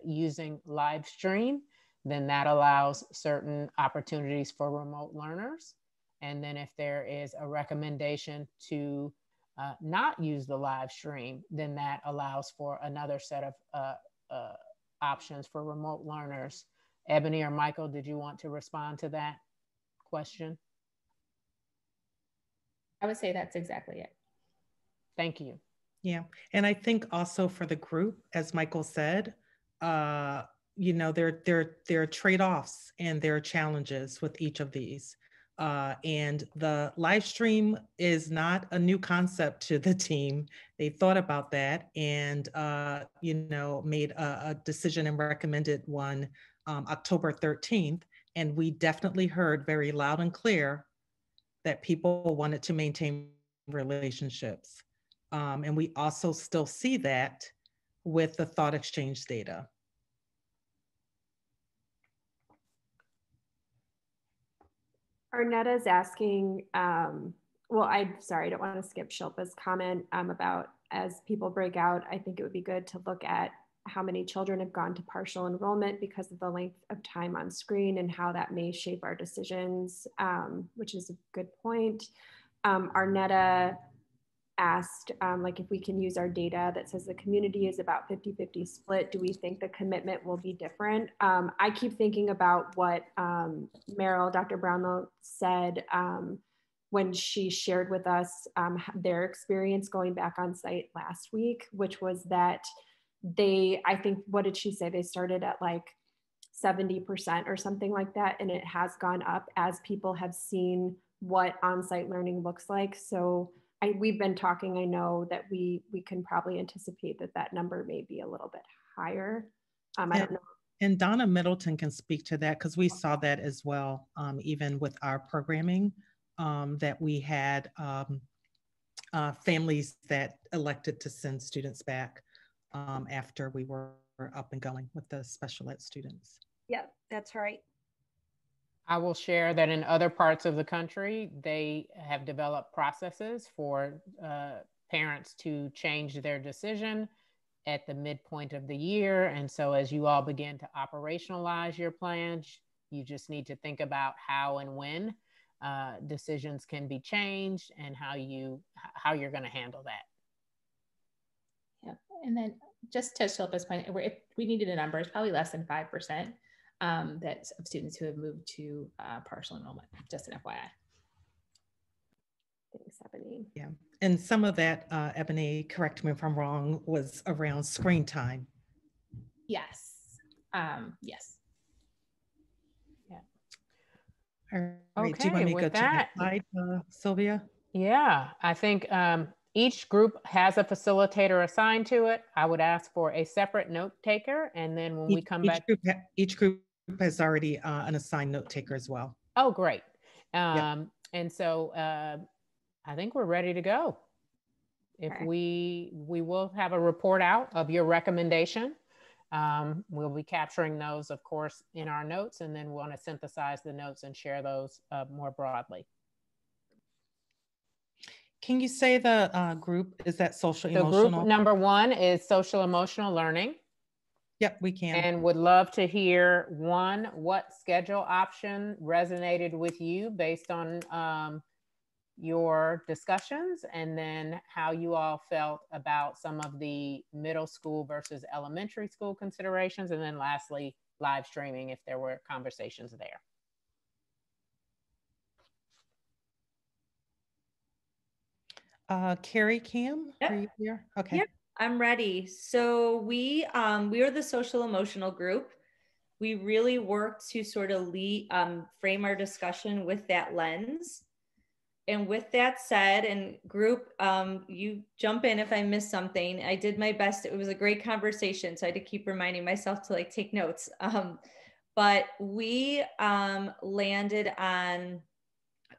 using live stream, then that allows certain opportunities for remote learners. And then if there is a recommendation to not use the live stream, then that allows for another set of options for remote learners. Ebony or Michael, did you want to respond to that question? I would say that's exactly it. Thank you. Yeah, and I think also for the group, as Michael said, you know, there are trade-offs and there are challenges with each of these. And the live stream is not a new concept to the team. They thought about that and, you know, made a decision and recommended one October 13th. And we definitely heard very loud and clear that people wanted to maintain relationships. And we also still see that with the thought exchange data. Arnetta's asking, well, I'm sorry, I don't want to skip Shilpa's comment about as people break out, I think it would be good to look at how many children have gone to partial enrollment because of the length of time on screen and how that may shape our decisions, which is a good point. Arnetta asked like if we can use our data that says the community is about 50-50 split, do we think the commitment will be different? I keep thinking about what Dr. Brownlow said when she shared with us their experience going back on site last week, which was that I think, what did she say? They started at like 70% or something like that, and it has gone up as people have seen what on-site learning looks like. So we've been talking, I know that we can probably anticipate that number may be a little bit higher. I don't know. And Donna Middleton can speak to that because we saw that as well, even with our programming, that we had families that elected to send students back after we were up and going with the special ed students. Yeah, that's right. I will share that in other parts of the country, they have developed processes for parents to change their decision at the midpoint of the year. And so as you all begin to operationalize your plans, you just need to think about how and when decisions can be changed and how you're going to handle that. Yeah, and then just to Shilpa's point, if we needed a number, it's probably less than 5%. That's of students who have moved to partial enrollment, just an FYI. Thanks, Ebony. Yeah, and some of that, Ebony, correct me if I'm wrong, was around screen time. Yes, yes. Yeah. All right, okay, do you want me to go with to that slide, Sylvia? Yeah, I think each group has a facilitator assigned to it. I would ask for a separate note taker, and then when we come back. Each group has already an assigned note taker as well. Oh, great. Yep. And so I think we're ready to go. If Okay. we will have a report out of your recommendation. We'll be capturing those, of course, in our notes, and then we want to synthesize the notes and share those more broadly. Can you say the group is that social emotional? Group number 1 is social emotional learning. Yep, we can. And would love to hear, one, what schedule option resonated with you based on your discussions, and then how you all felt about some of the middle school versus elementary school considerations, and then lastly, live streaming if there were conversations there. Carrie, Cam, Yep. are you here? Okay. Yep, I'm ready. So we are the social emotional group. We really work to sort of frame our discussion with that lens. And with that said, and group, you jump in if I miss something. I did my best. It was a great conversation, so I had to keep reminding myself to like take notes. But we landed on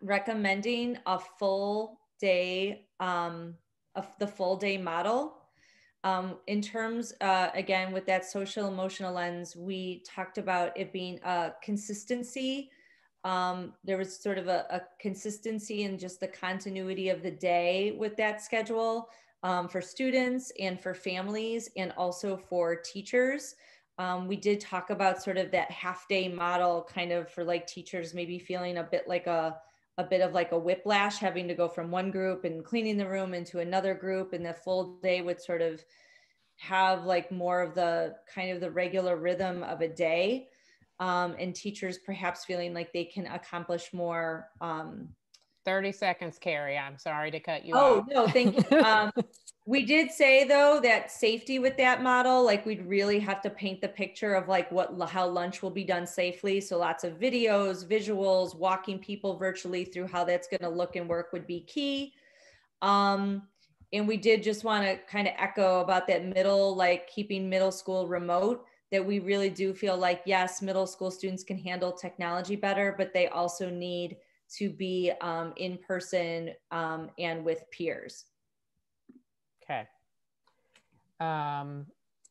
recommending a full day, the full day model. In terms, again, with that social emotional lens, we talked about it being a consistency. There was sort of a consistency in just the continuity of the day with that schedule for students and for families and also for teachers. We did talk about sort of that half day model kind of for like teachers maybe feeling a bit of like a whiplash, having to go from one group and cleaning the room into another group, and the full day would sort of have like more of the kind of the regular rhythm of a day. And teachers perhaps feeling like they can accomplish more. 30 seconds, Carrie. I'm sorry to cut you off. Oh, no, thank you. We did say though that safety with that model, like we'd really have to paint the picture of like how lunch will be done safely. So lots of videos, visuals, walking people virtually through how that's going to look and work would be key. And we did just want to kind of echo about that like keeping middle school remote, that we really do feel like, yes, middle school students can handle technology better, but they also need to be in person and with peers. Okay.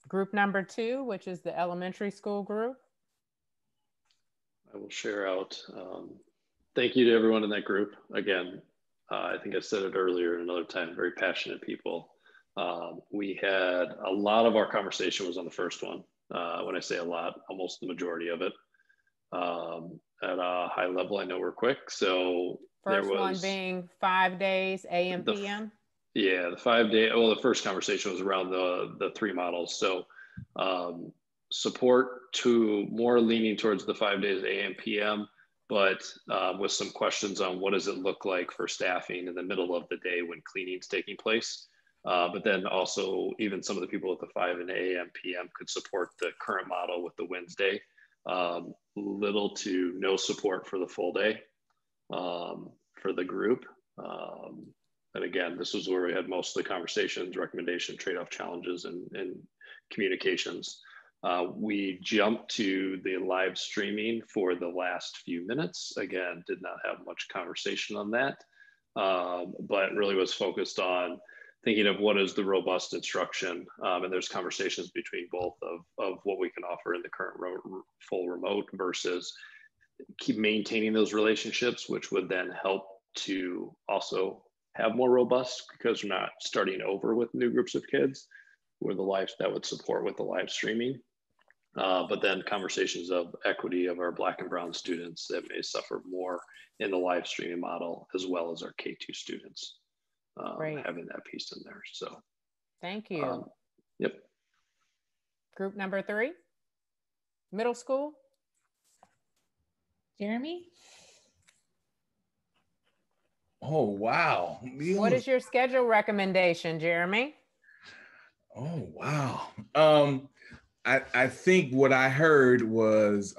Group number 2, which is the elementary school group. I will share out Thank you to everyone in that group. Again, I think I said it earlier another time, very passionate people. We had a lot of our conversation was on the first one. When I say a lot, almost the majority of it. At a high level, I know we're quick. So first one being 5 days, AM, PM? Yeah, the 5 day, well, the first conversation was around the 3 models. So support to more leaning towards the 5 days AM, PM, but with some questions on what does it look like for staffing in the middle of the day when cleaning's taking place. But then also even some of the people with the 5 and AM, PM could support the current model with the Wednesday. Little to no support for the full day for the group. And again, this was where we had most of the conversations, recommendation, trade-off challenges, and communications. We jumped to the live streaming for the last few minutes. Again, did not have much conversation on that, but really was focused on thinking of what is the robust instruction. And there's conversations between both of what we can offer in the current full remote versus keep maintaining those relationships, which would then help to also have more robust, because we're not starting over with new groups of kids where the live that would support with the live streaming. But then conversations of equity of our Black and Brown students that may suffer more in the live streaming model, as well as our K2 students, having that piece in there. So thank you. Yep. Group number 3, middle school. Jeremy? Oh, wow. What is your schedule recommendation, Jeremy? Oh, wow. I think what I heard was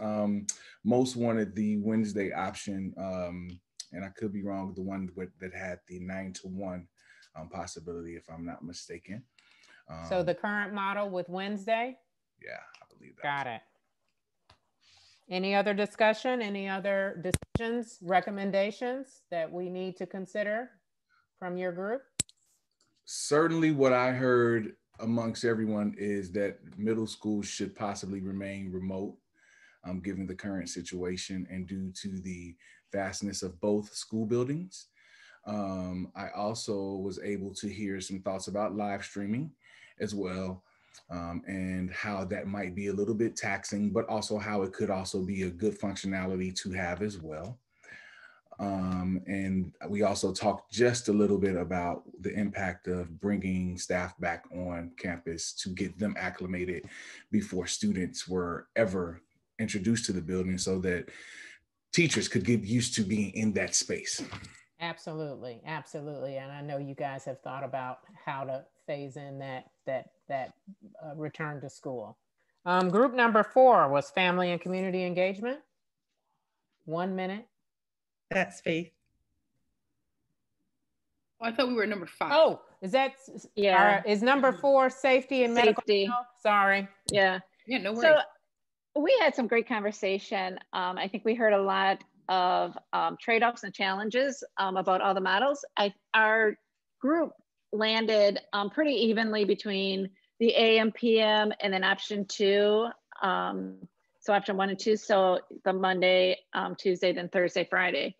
most wanted the Wednesday option, and I could be wrong, the one that had the 9 to 1 possibility, if I'm not mistaken. So the current model with Wednesday? Yeah, I believe that. Got it. Any other discussion, any other decisions, recommendations that we need to consider from your group? Certainly what I heard amongst everyone is that middle school should possibly remain remote, given the current situation and due to the vastness of both school buildings. I also was able to hear some thoughts about live streaming as well, and how that might be a little bit taxing, but also how it could also be a good functionality to have as well. And we also talked just a little bit about the impact of bringing staff back on campus to get them acclimated before students were ever introduced to the building, so that teachers could get used to being in that space. Absolutely, absolutely. And I know you guys have thought about how to phase in that return to school. Group number 4 was family and community engagement. 1 minute. That's Faith. Oh, I thought we were at number 5. Oh, is that, yeah? Is number 4 safety and medical health? Sorry. Yeah. Yeah, no worries. So we had some great conversation. I think we heard a lot of trade-offs and challenges about all the models. Our group landed pretty evenly between the AM, PM, and then option 2. So option 1 and 2, so the Monday, Tuesday, then Thursday, Friday.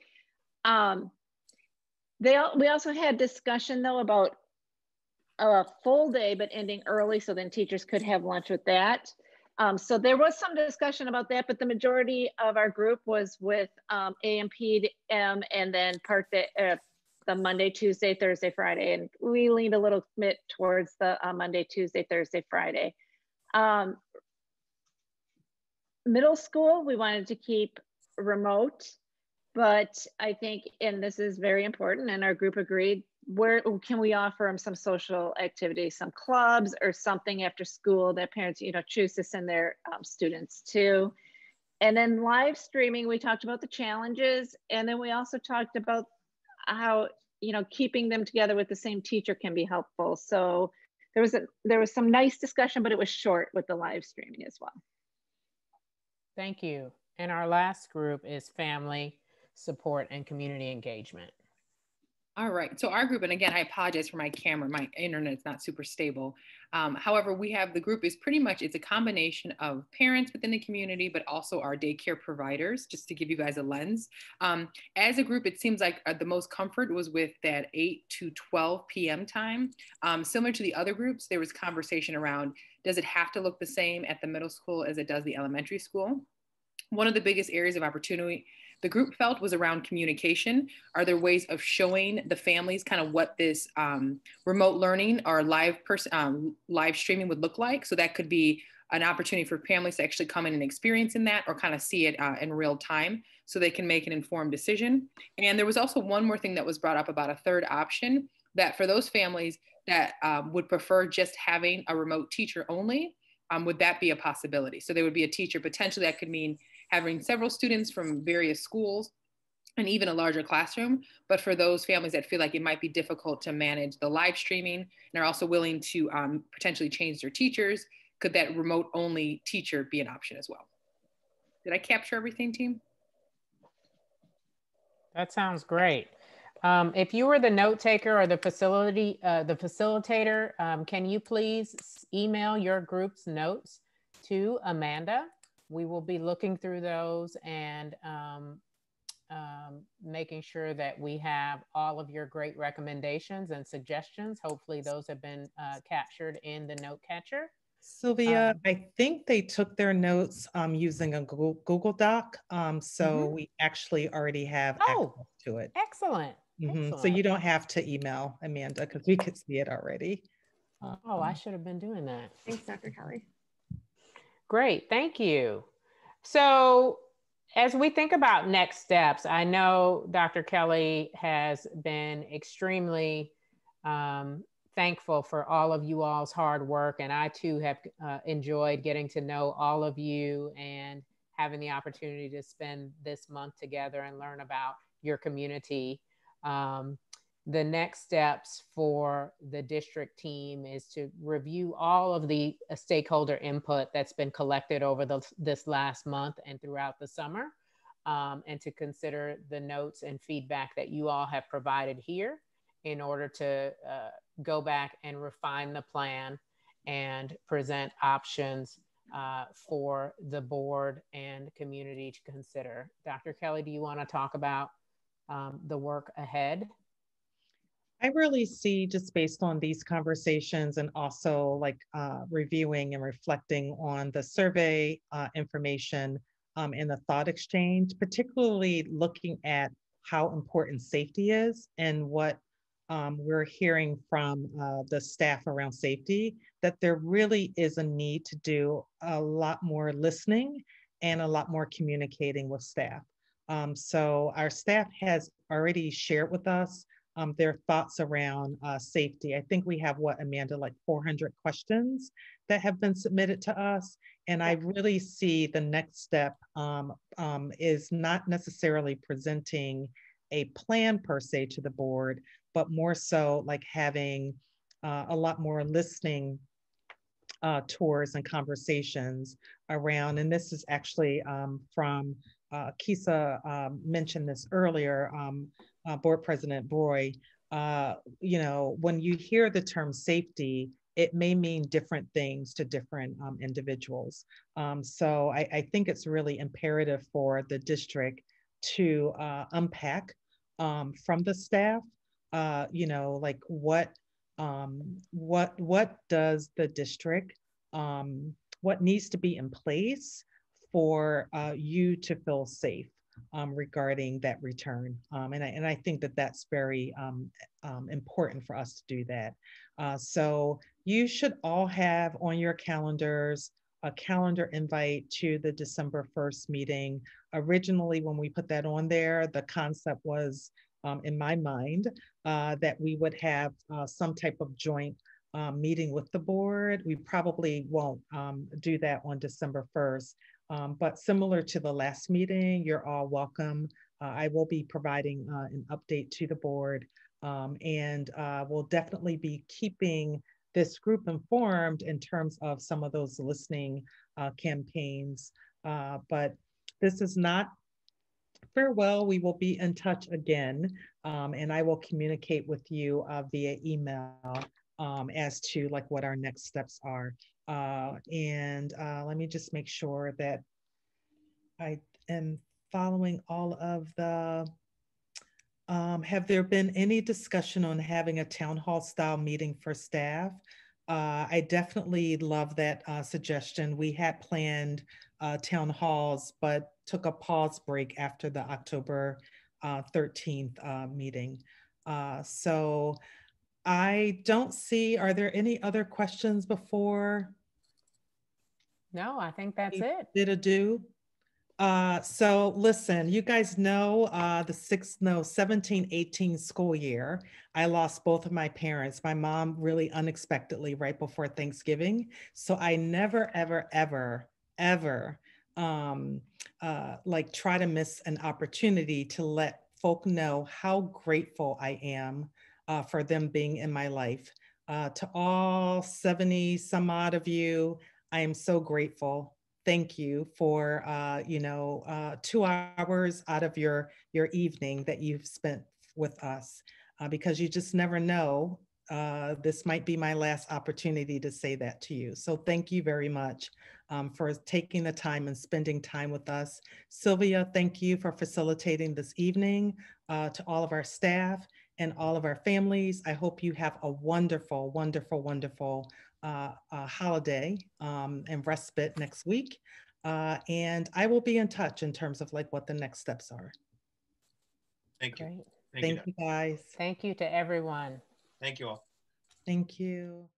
We also had discussion though about a full day, but ending early, so then teachers could have lunch with that. So there was some discussion about that, but the majority of our group was with AM, PM, and then part the Monday, Tuesday, Thursday, Friday. And we leaned a little bit towards the Monday, Tuesday, Thursday, Friday. Middle school, we wanted to keep remote, but I think, and this is very important, and our group agreed, where can we offer them some social activities, some clubs or something after school that parents, choose to send their students to. And then live streaming, we talked about the challenges. And then we also talked about how, keeping them together with the same teacher can be helpful. So there was some nice discussion, but it was short with the live streaming as well. Thank you. And our last group is family support and community engagement. All right, so our group, and again, I apologize for my camera, my internet's not super stable. However, we have the group is pretty much, it's a combination of parents within the community, but also our daycare providers, just to give you guys a lens. As a group, it seems like the most comfort was with that 8 to 12 p.m. time. Similar to the other groups, there was conversation around, does it have to look the same at the middle school as it does the elementary school? One of the biggest areas of opportunity the group felt was around communication. Are there ways of showing the families kind of what this remote learning or live streaming would look like? So that could be an opportunity for families to actually come in and experience in that, or kind of see it in real time so they can make an informed decision. And there was also one more thing that was brought up about a third option, that for those families that would prefer just having a remote teacher only, would that be a possibility? So there would be a teacher, potentially that could mean having several students from various schools and even a larger classroom. But for those families that feel like it might be difficult to manage the live streaming and are also willing to potentially change their teachers, could that remote only teacher be an option as well? Did I capture everything, team? That sounds great. If you were the note taker or the facilitator, can you please email your group's notes to Amanda? We will be looking through those and making sure that we have all of your great recommendations and suggestions. Hopefully those have been captured in the note catcher. Sylvia, I think they took their notes using a Google Doc. So we actually already have access to it. Excellent. Excellent. So you don't have to email Amanda because we could see it already. Oh, I should have been doing that. Thanks, Dr. Kelly. Great, thank you. So as we think about next steps, I know Dr. Kelly has been extremely thankful for all of you all's hard work. And I too have enjoyed getting to know all of you and having the opportunity to spend this month together and learn about your community. The next steps for the district team is to review all of the stakeholder input that's been collected over this last month and throughout the summer, and to consider the notes and feedback that you all have provided here in order to go back and refine the plan and present options for the board and community to consider. Dr. Kelly, do you want to talk about the work ahead? I really see, just based on these conversations and also like reviewing and reflecting on the survey information and the thought exchange, particularly looking at how important safety is and what we're hearing from the staff around safety, that there really is a need to do a lot more listening and a lot more communicating with staff. So our staff has already shared with us their thoughts around safety. I think we have, what, Amanda, like 400 questions that have been submitted to us. And I really see the next step is not necessarily presenting a plan per se to the board, but more so like having a lot more listening tours and conversations around, and this is actually from Kisa mentioned this earlier, Board President Broy, you know, when you hear the term safety, it may mean different things to different individuals. So I think it's really imperative for the district to unpack from the staff, you know, like what does the district, what needs to be in place for you to feel safe regarding that return. And I think that that's very important for us to do that. So you should all have on your calendars a calendar invite to the December 1st meeting. Originally, when we put that on there, the concept was in my mind that we would have some type of joint meeting with the board. We probably won't do that on December 1st. But similar to the last meeting, you're all welcome. I will be providing an update to the board, and we'll definitely be keeping this group informed in terms of some of those listening campaigns. But this is not farewell. We will be in touch again, and I will communicate with you via email as to like what our next steps are. And let me just make sure that I am following all of the, have there been any discussion on having a town hall style meeting for staff? I definitely love that suggestion. We had planned town halls, but took a pause break after the October 13th meeting. So I don't see, are there any other questions before? No, I think that's it. Did a do? So listen, you guys know the 17-18 school year, I lost both of my parents, my mom really unexpectedly right before Thanksgiving. So I never, ever, ever, ever like try to miss an opportunity to let folk know how grateful I am for them being in my life. To all 70 some odd of you, I am so grateful. Thank you for 2 hours out of your evening that you've spent with us, because you just never know. This might be my last opportunity to say that to you. So thank you very much for taking the time and spending time with us. Sylvia, thank you for facilitating this evening. To all of our staff and all of our families, I hope you have a wonderful, wonderful, wonderful holiday and respite next week. And I will be in touch in terms of like what the next steps are. Thank you. Great. Thank you guys. Thank you to everyone. Thank you all. Thank you.